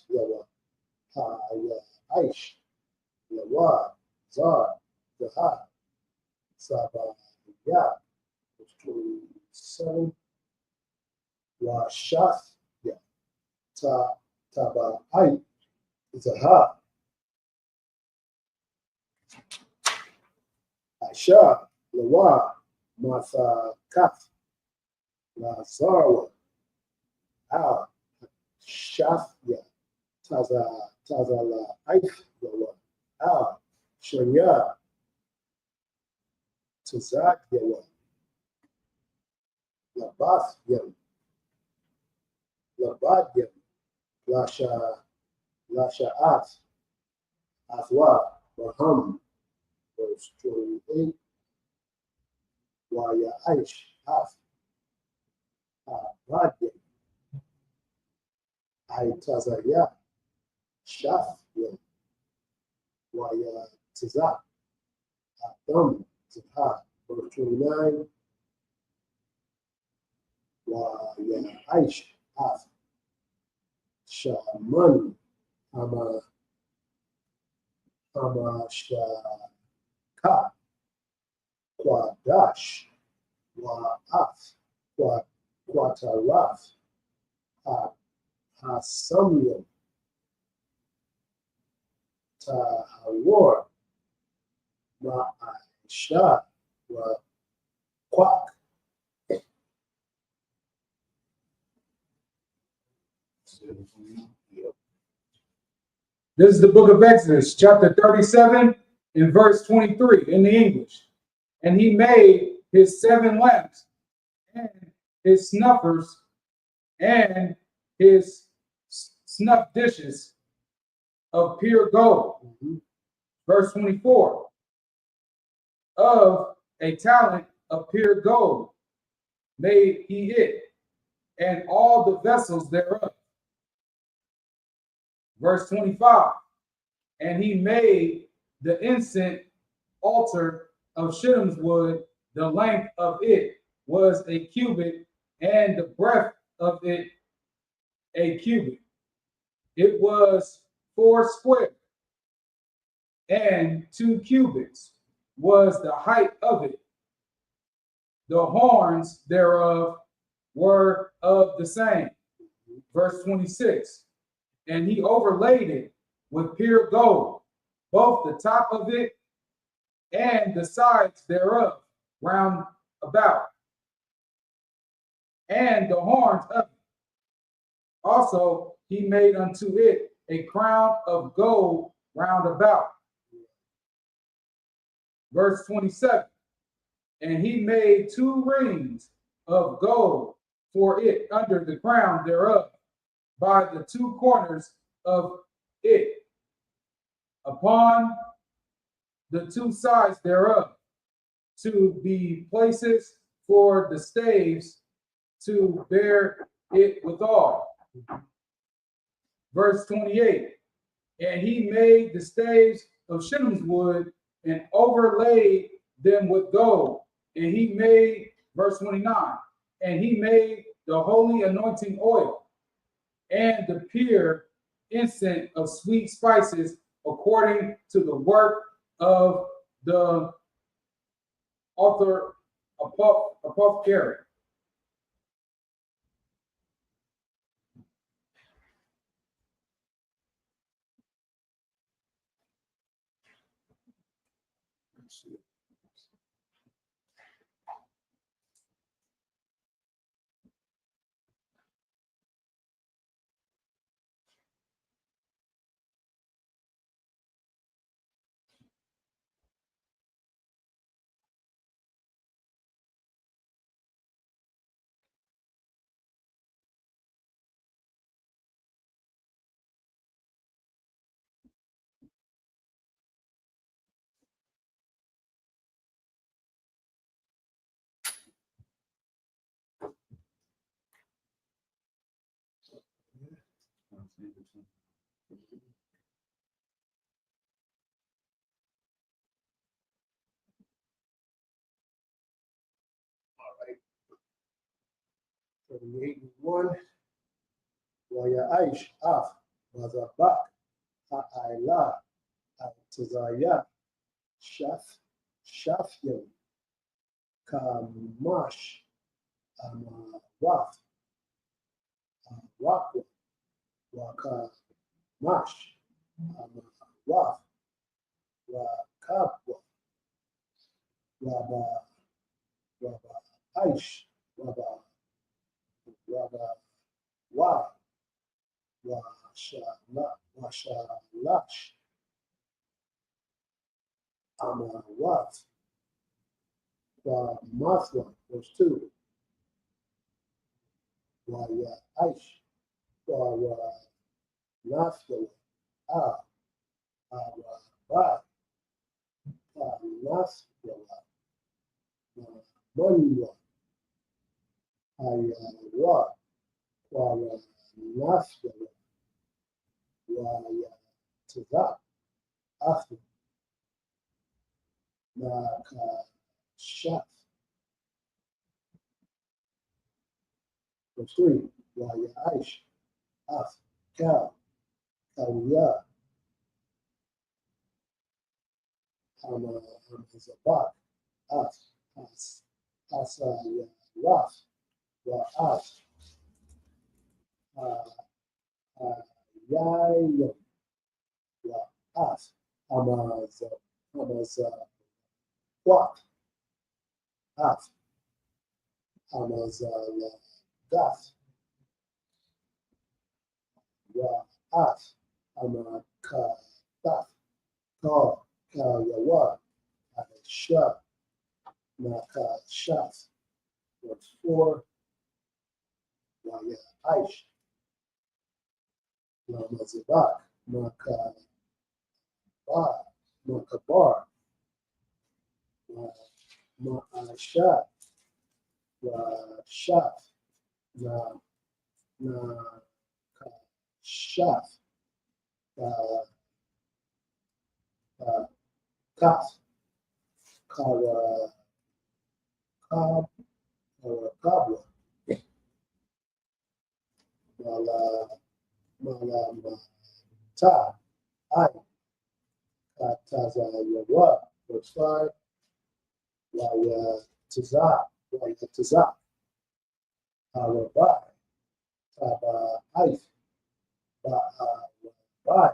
Yawa, Haya Aish, Yawa, Zar, Zaha, Sabaya, 27. Washaf, Tabai, Zaha, Asha, Lawa, Matha Kaf, Lazarwa, Al, Shafya, Tazala Aif, Yawa, Al, Shanya, Tazak, Yawa, Labath, Yam, Labad, Yam, Lasha'at, Athwa, Baham, verse 28. Waya Aish, Af, Abad, Aitazaya, Shaf, Waya Tizak, Adam, Zah, verse 29. Waya Aish, Af, Shaman, Hama Shaka, Kwadash, Wa'af, Kwataraf, Hasamyam, Tahawar, Ma'aisha, Kwak. This is the book of Exodus, chapter 37 and verse 23 in the English. And he made his 7 lamps, and his snuffers, and his snuff dishes of pure gold. Verse 24, of a talent of pure gold made he it, and all the vessels thereof. Verse 25, and he made the incense altar of shittim's wood. The length of it was a cubit, and the breadth of it a cubit. It was 4 square, and 2 cubits was the height of it. The horns thereof were of the same. Verse 26, and he overlaid it with pure gold, both the top of it and the sides thereof round about, and the horns of it. Also he made unto it a crown of gold round about. Verse 27, and he made 2 rings of gold for it under the crown thereof, by the 2 corners of it, upon the 2 sides thereof, to be places for the staves to bear it withal. Verse 28, and he made the staves of shittim's wood and overlaid them with gold. And he made, verse 29, and he made the holy anointing oil and the pure incense of sweet spices according to the work of the author apothecary. So the 81, Wayaish, Af, Mazabak, Ha'ayla, Tazaya, Shafyam, Kamash, Waf, Wakwa, Wakamash, Waf, Wakabwa, Waba Aish, Waba Wa, Washalash, Amawat, Mathwa, verse 2, Waya Aish, Nathwa, Ba, Nathwa, Manwa, Ayawa, Nathwa, Waya Tazak, Athwa, Nakashaf, verse 3, Waya Aish, Af, Cal, Kalia, Zabak, Asayah, Raf, Wa'af, Yayam, Wa'af, Wa'af, Af, Gaf, Wa'af, Amakataf, Ka, Kayawa, Shah, Makashaf. Verse 4. Waya Aish. Lamazabak. Makabar. Ma'ashat. Shaf. Shaf. Kaf. Kara. Kab. Kabla. Mata. I. Taza Yawa. Verse 5. Waya Tazah. Waya Tazah. Arabai. Taba Aif. Bai.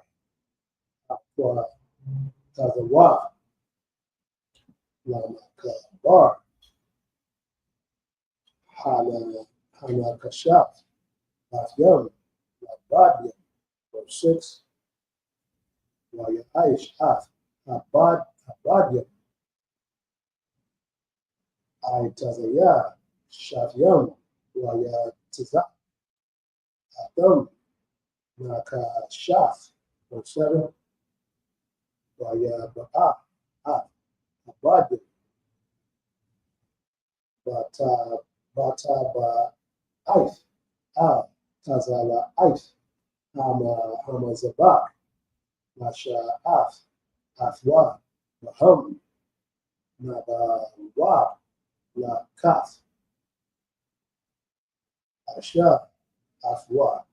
Aqua Tazawa. Lamakabar. Hana Kashaf. Lafyam. Labadia. Verse 6. Waya Aish. Abadia. I Tazaya. Shafyam. Waya Tazah. Adam. Nakashaf. Verse 7. Waya Ba'a. Abadia. Bata ba Aif. Tazala Aif. Hamazabak. Masha Afwa. Maham. Nabawa. La Kaf. Asha. Afwa.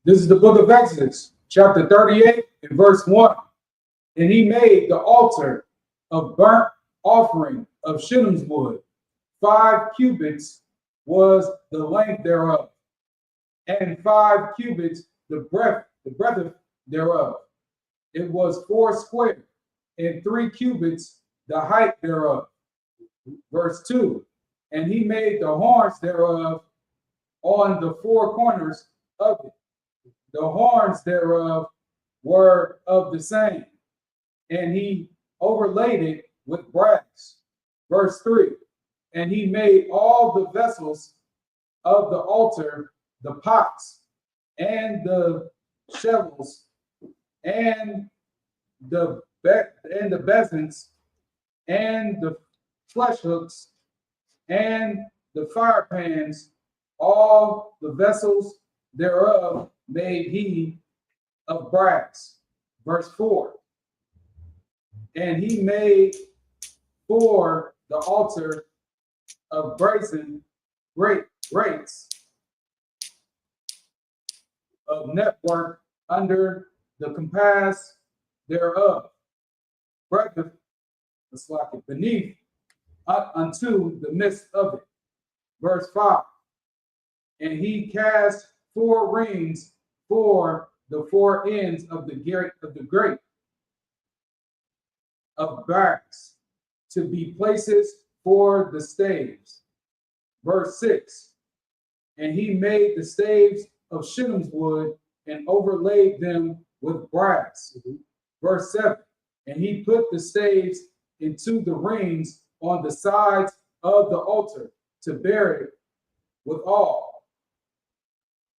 This is the book of Exodus, chapter 38 and verse 1. And he made the altar of burnt offering of Shinnam's wood. 5 cubits was the length thereof, and 5 cubits the breadth thereof. It was 4 square, and 3 cubits the height thereof. Verse 2. And he made the horns thereof on the 4 corners of it. The horns thereof were of the same, and he overlaid it with brass. Verse 3. And he made all the vessels of the altar, the pots, and the shovels, and the basins, and the flesh hooks, and the fire pans, all the vessels thereof made he of brass. Verse 4. And he made for the altar of brazen grates of network under the compass thereof, breadth, it's like it beneath, unto the midst of it. Verse 5. And he cast 4 rings for the 4 ends of the grate of brass to be places for the staves. Verse 6. And he made the staves of Shinnam's wood and overlaid them with brass. Verse 7. And he put the staves into the rings on the sides of the altar to bear it withal.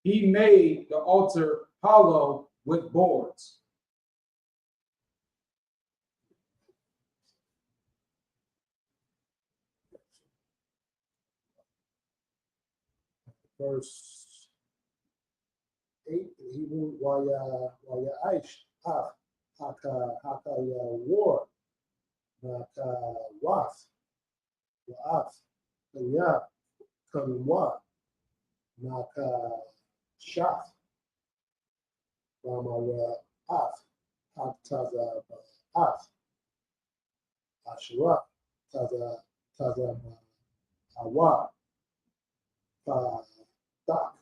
He made the altar hollow with boards. Verse 8. Hebrew. Waya Aish. Haka War. Naka Waf. Waaf. Kanya. Kanwa. Naka Shaf. Ramara Af. Taza Af. Ashura. Taza Awa. Dak.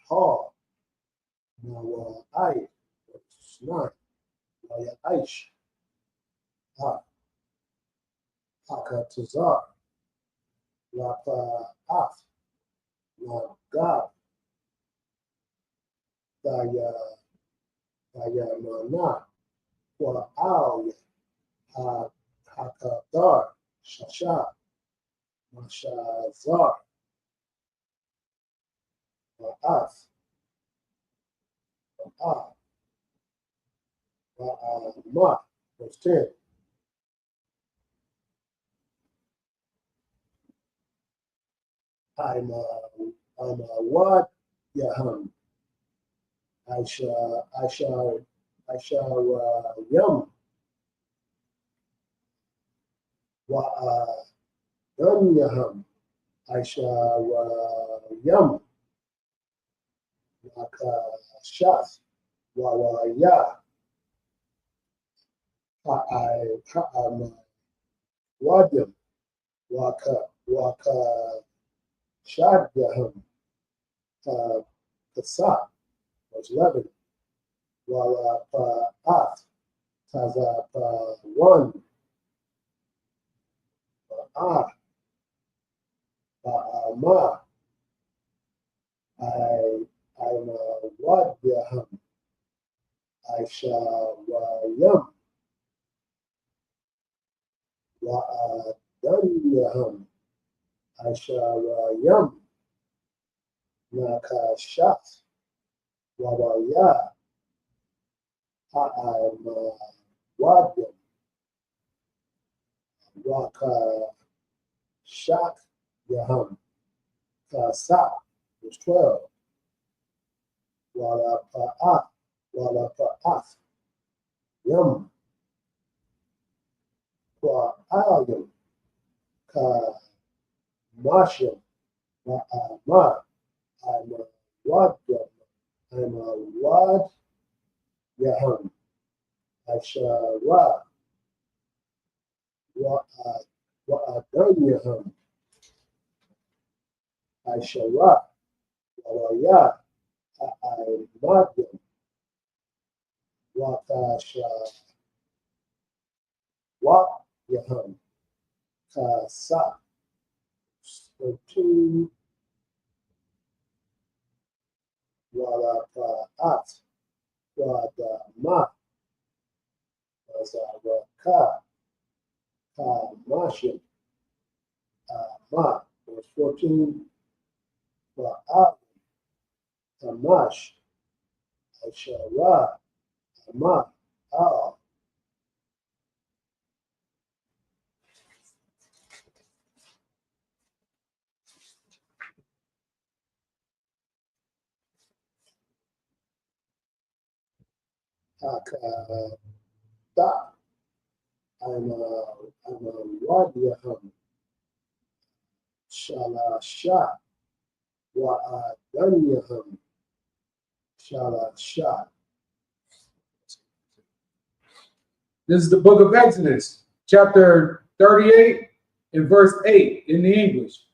Ha. Nawa Ai. 9. Waya Aish. Hakatazar. Lapa Af. Gab. Daya Mana. Wa'al, Hakadar, Shasha, Mashazar, Wa'af, Wa'ah, Wa'amah. Verse 10. I'm a what Yaham. I shall yum wa yum Yaham. I shall yum waka shas wa ya I'm wadim waka shad Yaham kasa was 11 wa at taza one ma I'm what Yaham. I shall yum wa dun Yaham. I shall yum naka shat wa ya I'm wadim waka shat Yaham kasa was 12 wala pa'ath yum kwa ayum ka mashim ma I'm a wad yum I'm a wad Yaham. I shall wa dun Yaham. I shall wa ya I'm not yum wa wa Yaham. Sa 13 wala pa'at wada ma ka mashim ma verse 14 wa'at tamash I shall ra ma al ta I'm a wadiyaham shala sha wa danyaham shala sha. This is the book of Exodus, chapter 38 and verse 8 in the English.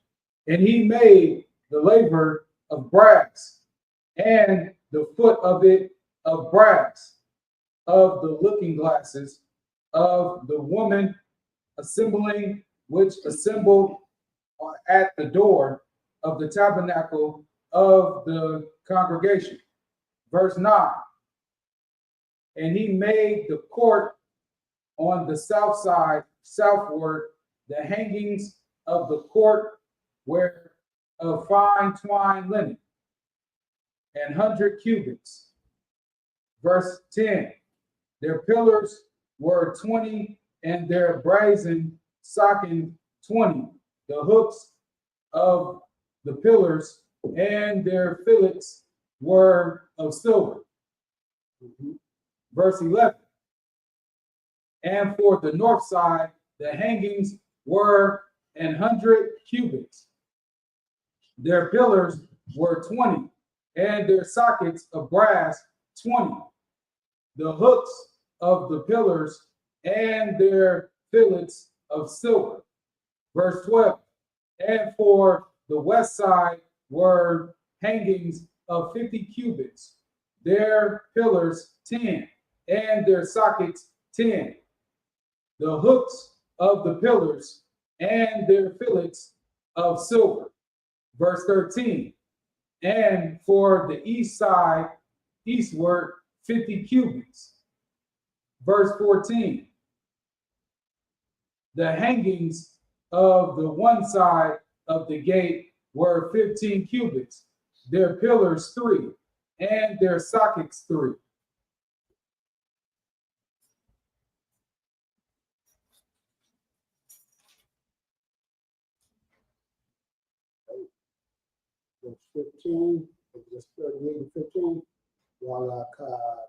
And he made the laver of brass, and the foot of it of brass, of the looking glasses of the woman assembling, which assembled at the door of the tabernacle of the congregation. Verse 9. And he made the court on the south side, southward, the hangings of the court were of fine twined linen, 100 cubits. Verse 10. Their pillars were 20, and their brazen socket 20. The hooks of the pillars and their fillets were of silver. Verse 11. And for the north side, the hangings were 100 cubits. Their pillars were 20, and their sockets of brass 20. The hooks of the pillars and their fillets of silver. Verse 12. And for the west side were hangings of 50 cubits. Their pillars 10, and their sockets 10. The hooks of the pillars and their fillets of silver. Verse 13. And for the east side, eastward, 50 cubits. Verse 14. The hangings of the one side of the gate were 15 cubits, their pillars 3, and their sockets 3. Verse 15, just 38 and 15. Walakata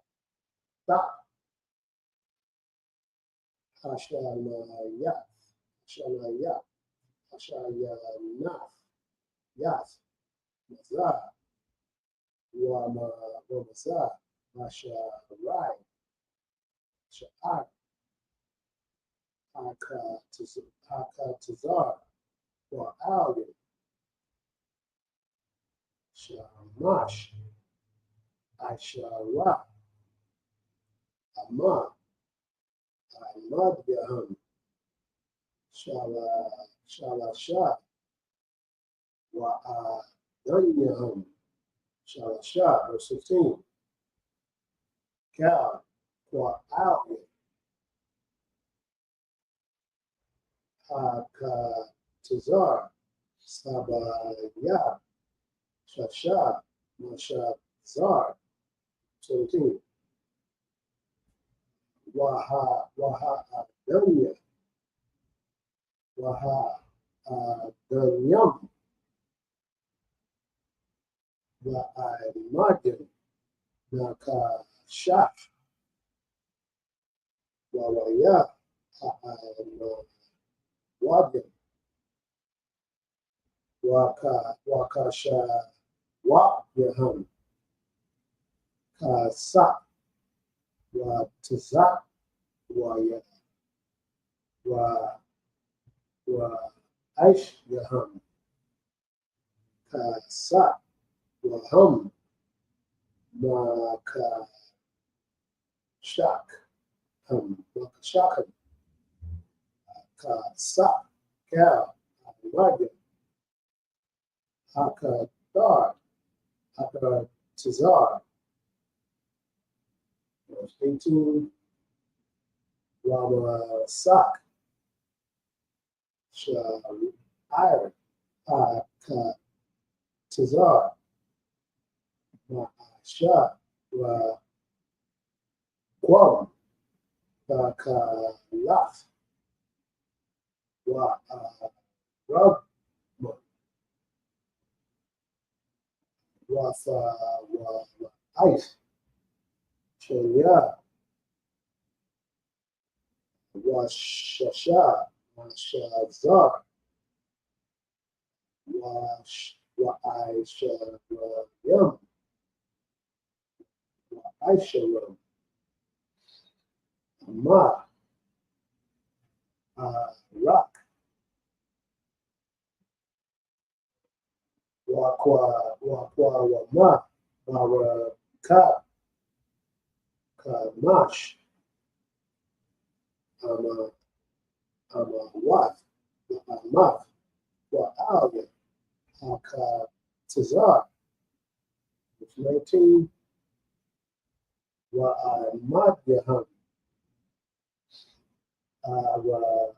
Hashanayat, Hashanayat, Hashayanath, Yath, Mazah, Wamazah, Hasharai, Sha'ar, Hakatazar, Wa'al, Shamash, Ashara, Amah, Ahmad Yaham, Shalasha, Wa'adanyaham, Shalasha, verse 16. Cal, Wa'al, Hakatazar, Sabayah, Shasha, Mashazar, 17. Adanya, Adanyam, Wa'aimadim, Nakashaf, Wawaya, Wadim, Wakasha, Wa'yaham, Kasa, Watazak, Waya, Aish Yaham, Kasa, Waham, Makashak, Makashakam, Kasa, Kal, Magam, Hakadar, Hakatazar, verse 18, Ramasak, Sha'ir, Hakatazar, Ma'asha, Quam, Bakalaf, Rab, Wafa, Ice, Shaya, Washasha, Washazar, Wa'aisharam, Wa'aisharam, Ma, Rak, Wama, Barakab, Kamash, Amawat, Amath, Wa'al, Hakatazar, 19, Wa'amadyaham, Araba'ah,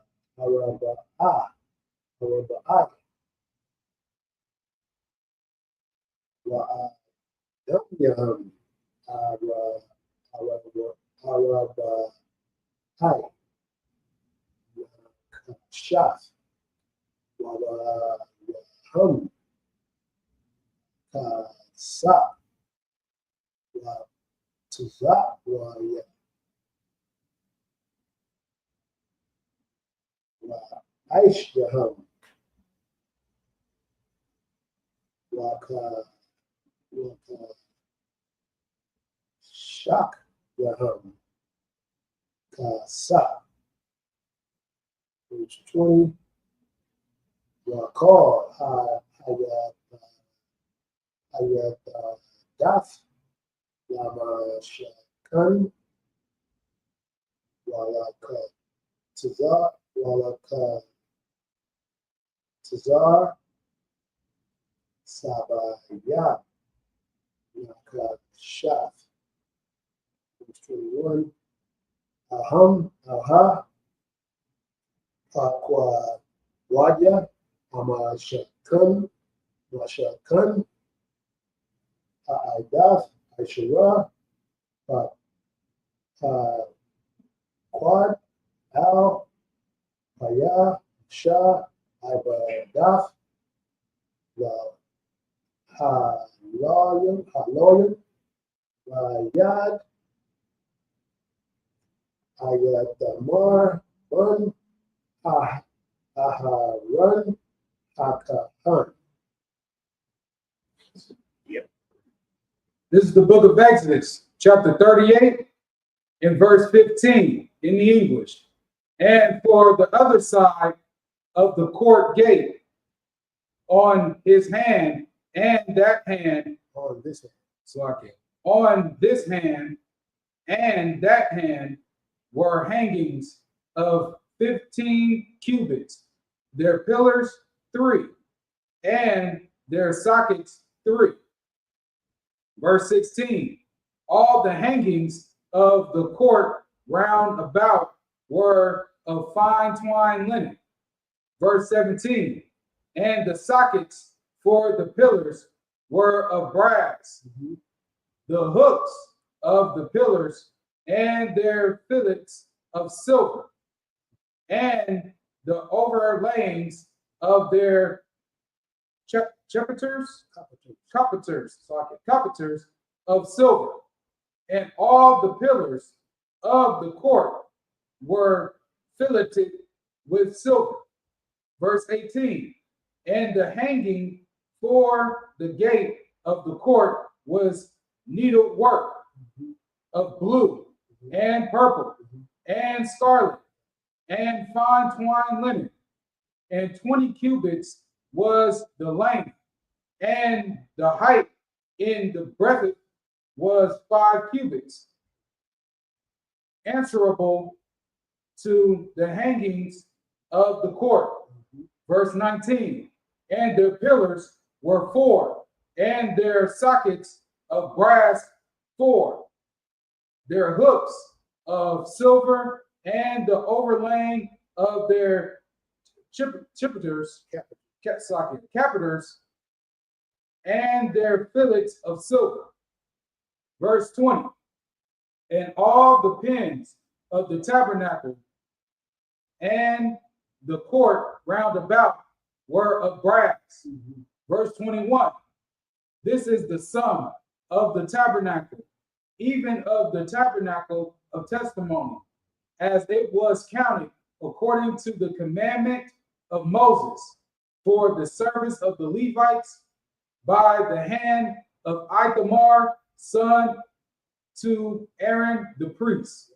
Wa'adamyaham, Araba'ai, Shaf, Wa'aham, Kasa, Wa'tuza, Wa'aishyaham, Shak Yaham, Kasa, page 20, Wakar, Hayat, Daf, Lama Shakan, Walaka Tazar, Sabayat, Nakashaf, page 21, aham, aha, kwa waja, amashakan, mashakan, aidaf, aishara, quad, al, haya, sha, ibadaf, la, haloyan, yad, ayadamar, run, aharan, akahan. This is the book of Exodus, chapter 38, and verse 15 in the English. And for the other side of the court gate, on his hand and that hand, On this hand. Slaki, on this hand and that hand were hangings of 15 cubits, their pillars 3, and their sockets 3. Verse 16, all the hangings of the court round about were of fine twined linen. Verse 17, and the sockets for the pillars were of brass. The hooks of the pillars and their fillets of silver, and the overlayings of their carpenters of silver, and all the pillars of the court were filleted with silver. Verse 18, and the hanging for the gate of the court was needlework of blue and purple and scarlet and fine twined linen, and 20 cubits was the length, and the height in the breadth was 5 cubits, answerable to the hangings of the court. Verse 19, and their pillars were 4, and their sockets of brass 4, their hooks of silver, and the overlaying of their capiters, and their fillets of silver. Verse 20, and all the pins of the tabernacle and the court round about were of brass. Verse 21, this is the sum of the tabernacle, even of the tabernacle of testimony, as it was counted according to the commandment of Moses, for the service of the Levites by the hand of Ithamar, son to Aaron the priest.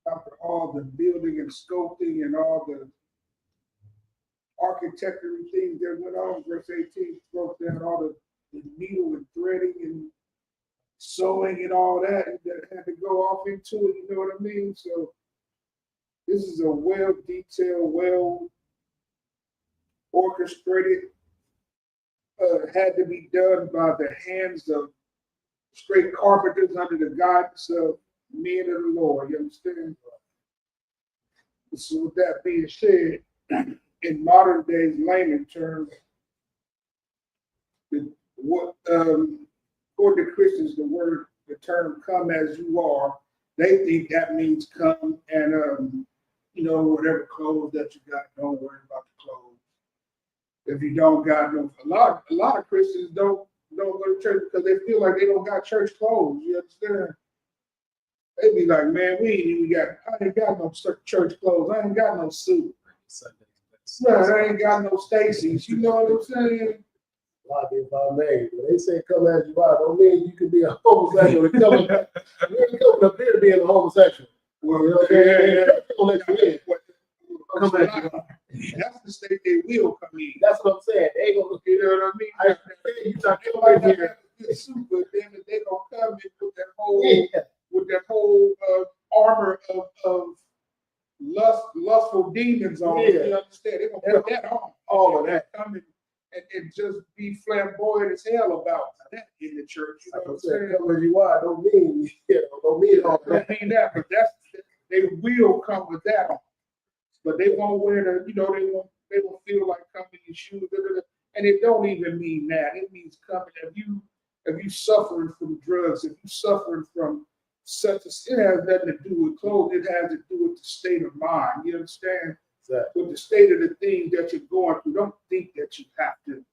After all the building and sculpting and all the architecture things that went on, verse 18 broke down all the needle and threading and sewing and all that had to go off into it, you know what I mean? So this is a well-detailed, well-orchestrated, had to be done by the hands of straight carpenters under the guidance of men of the Lord, you understand? So with that being said, in modern days layman terms, according to Christians, the term "come as you are," they think that means come and whatever clothes that you got, don't worry about the clothes. If you don't got no, a lot of Christians don't go to church because they feel like they don't got church clothes. You understand? They be like, man, I ain't got no church clothes. I ain't got no suit. I ain't got no Stacy's. You know what I'm saying? If I may, when they say come as you are, don't mean you can be a homosexual. You ain't coming up here being a homosexual. Well, You know what I'm saying? Don't let you in. Come as you are. That's the state they will come in. That's what I'm saying. They ain't gonna, you know what I mean? You not They coming might not here. have a good suit, but then they gonna come in with that whole armor of lustful demons on it. You understand? They're gonna put that on. All of that. Come and just be flamboyant as hell about that in the church. You know what I'm saying? Come as you are, don't mean, don't mean all that. Don't mean that, but they will come with that on. But they won't wear the, they won't feel like coming in shoes. And it don't even mean that. It means coming. If you suffering from drugs, if you suffering from such it has nothing to do with clothes. It has to do with the state of mind. You understand? Exactly. With the state of the things that you're going through. Don't think that you have to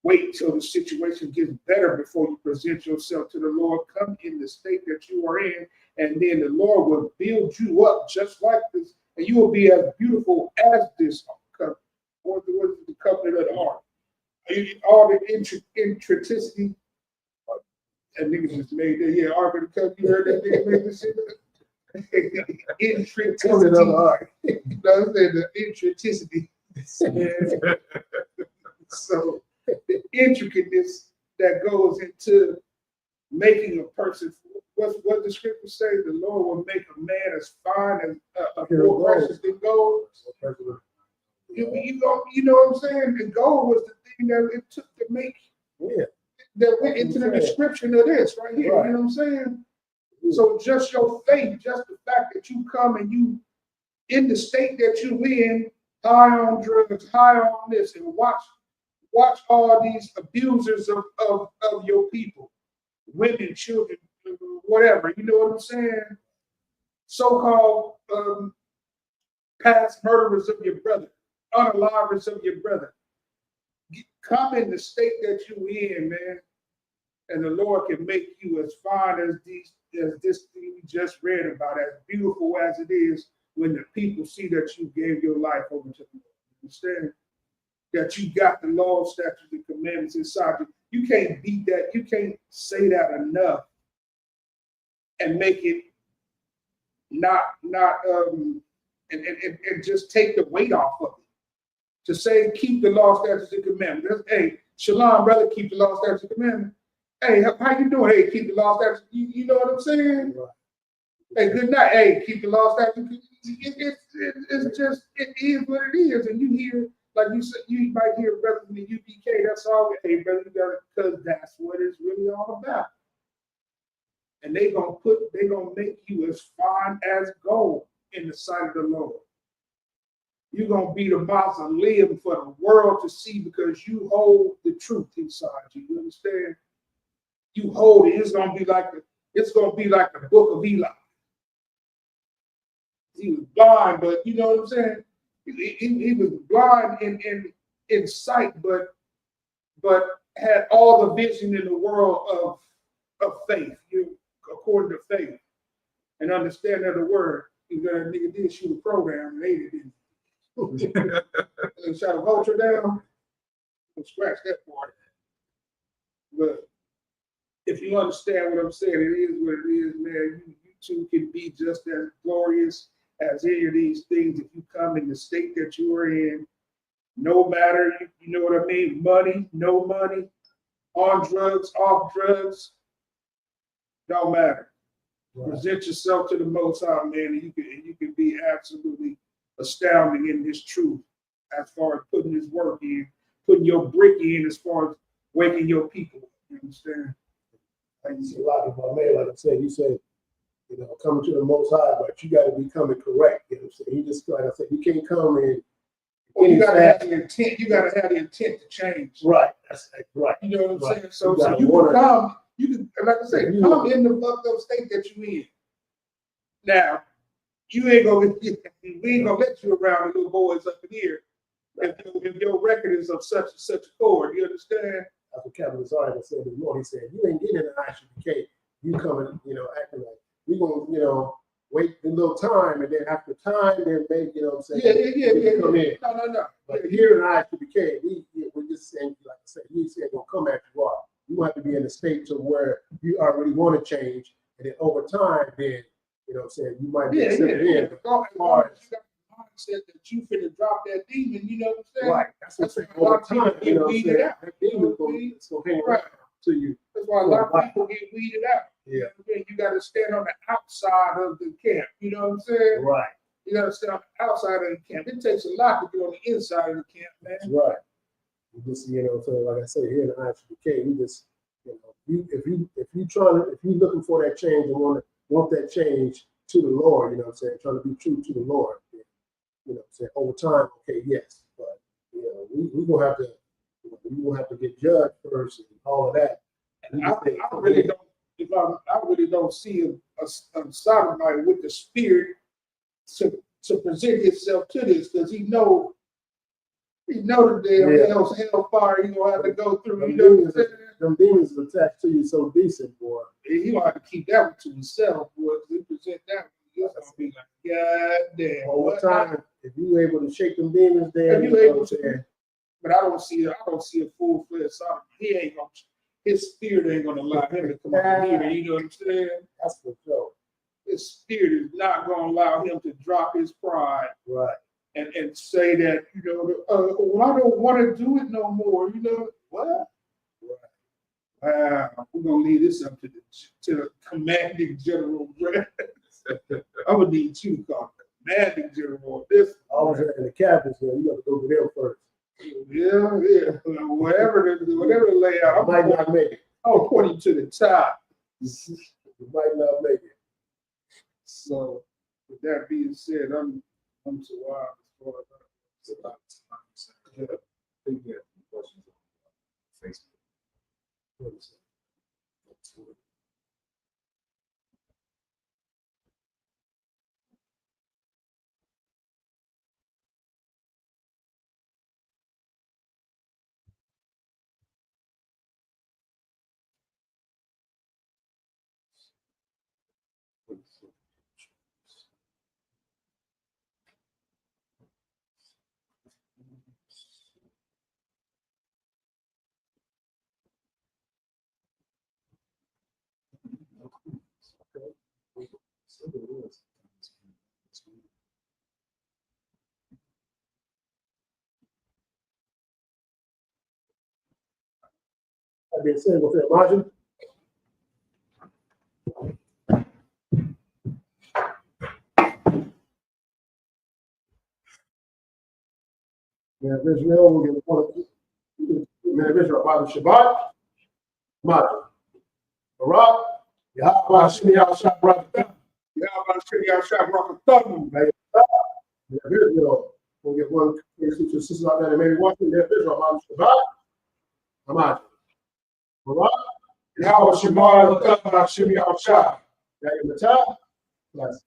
wait till the situation gets better before you present yourself to the Lord. Come in the state that you are in, and then the Lord will build you up just like this, and you will be as beautiful as this covenant. What is the covenant of the ark? All the intricacy. That nigga just made that. Yeah, Ark of the Covenant. You heard that nigga make this shit? Intricacy. You know what I'm saying? The intricacy. So the intricateness that goes into making a person, what the scripture says, the Lord will make a man as fine as more precious than gold. You know what I'm saying? And gold was the thing that it took to make. Yeah. That went into the description of this right here. Right. You know what I'm saying? So just your faith, just the fact that you come and you in the state that you in, high on drugs, high on this, and watch all these abusers of your people, women, children, whatever. You know what I'm saying? So-called past murderers of your brother, unalivers of your brother. Come in the state that you in, man, and the Lord can make you as fine as this thing we just read about, as beautiful as it is when the people see that you gave your life over to the Lord. Understand? That you got the law, statutes, and commandments inside you. You can't beat that. You can't say that enough and make it not and just take the weight off of it. To say, keep the law, statutes, and commandments. Hey, shalom, brother, keep the law, statutes, and commandments. Hey, how you doing? Hey, keep the law, statutes. You know what I'm saying? Right. Hey, good night. Hey, keep the law, statutes. It's just, it is what it is. And you hear, like you said, you might hear brothers in the UPK, that's all. Hey, brother, you got it, because that's what it's really all about. And they're gonna make you as fine as gold in the sight of the Lord. You're going to be the mausoleum for the world to see because you hold the truth inside you. You understand? You hold it. It's going to be like the book of Eli. He was blind, but you know what I'm saying? He was blind in sight, but had all the vision in the world of faith, according to faith and understanding of the word. Nigga did shoot a program and they didn't. And shot a vulture down and scratch that part. But if you understand what I'm saying, it is what it is, man. You too can be just as glorious as any of these things if you come in the state that you are in. No matter, you know what I mean? Money, no money, on drugs, off drugs, don't matter. Right. Present yourself to the Most High, man, and you can be absolutely astounding in this truth as far as putting this work in, putting your brick in as far as waking your people. You understand? Like you see a lot of my man, like I said, you said, coming to the Most High, but you got to be coming correct. You know what I'm saying? You just, like I said, you can't come in. Well, you got to have the intent. You got to have the intent to change. Right. That's right. You know what I'm saying? So you can come. You can, like I said, come in the fucked up state that you in. Now, we ain't gonna let you around the little boys up in here if your record is of such and such a chord. You understand? That's what Captain Lazard said this morning. He said, "You ain't getting an ICBK. You coming, acting like we gonna, wait a little time, and then after time, then maybe, what I'm saying? Yeah. Come in. No. But here in ICBK, we just saying, like I said, you ain't gonna come at you are. You have to be in a state to where you already want to change, and then over time, then you know what I'm saying, you might be accepted in. As far as you got the mindset that you finna drop that demon, you know what I'm saying? Right. That's what I'm saying. Over time, you know what I'm saying? That demon is gonna hang around to you. That's why a lot of people get weeded out. Yeah. You got to stand on the outside of the camp. You know what I'm saying? Right. You gotta stay on the outside of the camp. It takes a lot to get on the inside of the camp, That's man. right. You just, you know, so like I say here in the IHBK, we just, you know, if you looking for that change and want that change to the Lord, you know what I'm saying, trying to be true to the Lord, you know what I'm saying, over time, okay, yes, but you know, we gonna have to, we gonna have to get judged first and all of that. And I really don't see a sodomite with the spirit to present himself to this, because he know the damn hellfire he gonna have to go through. You know what I'm saying? Them demons are attached to you so decent, boy. He gonna have to keep that one to himself, boy. If he present that one, he's gonna be like, God damn. Over time, if you able to shake them demons, then If you able to, but I don't see a full-fledged sodomite. His spirit ain't gonna allow him to come out here. You know what I'm saying? That's for sure. His spirit is not gonna allow him to drop his pride. Right. And say that, you know, well, I don't want to do it no more. You know what? Wow, we're gonna leave this up to the commanding general. I'm gonna need you to call commanding general on this. Always in the cabins, man. You got to go to them first. Yeah. Whatever the layout, You might not make it. I'm pointing to the top. You might not make it. So, with that being said, I'm so wild as far as Yeah. I think we have questions on Facebook. I've been saying with that margin. Man, Israel will get one. Man, Israel, Father Shabbat, margin. Barak, Yahweh, Hashem, Yahweh, Barak. Israel will get one. Sisters out there, maybe watching their Israel, Father Shabbat, margin. Barak, Yahweh Shemar, Hashem Yahweh Shah. Got your top. Yes.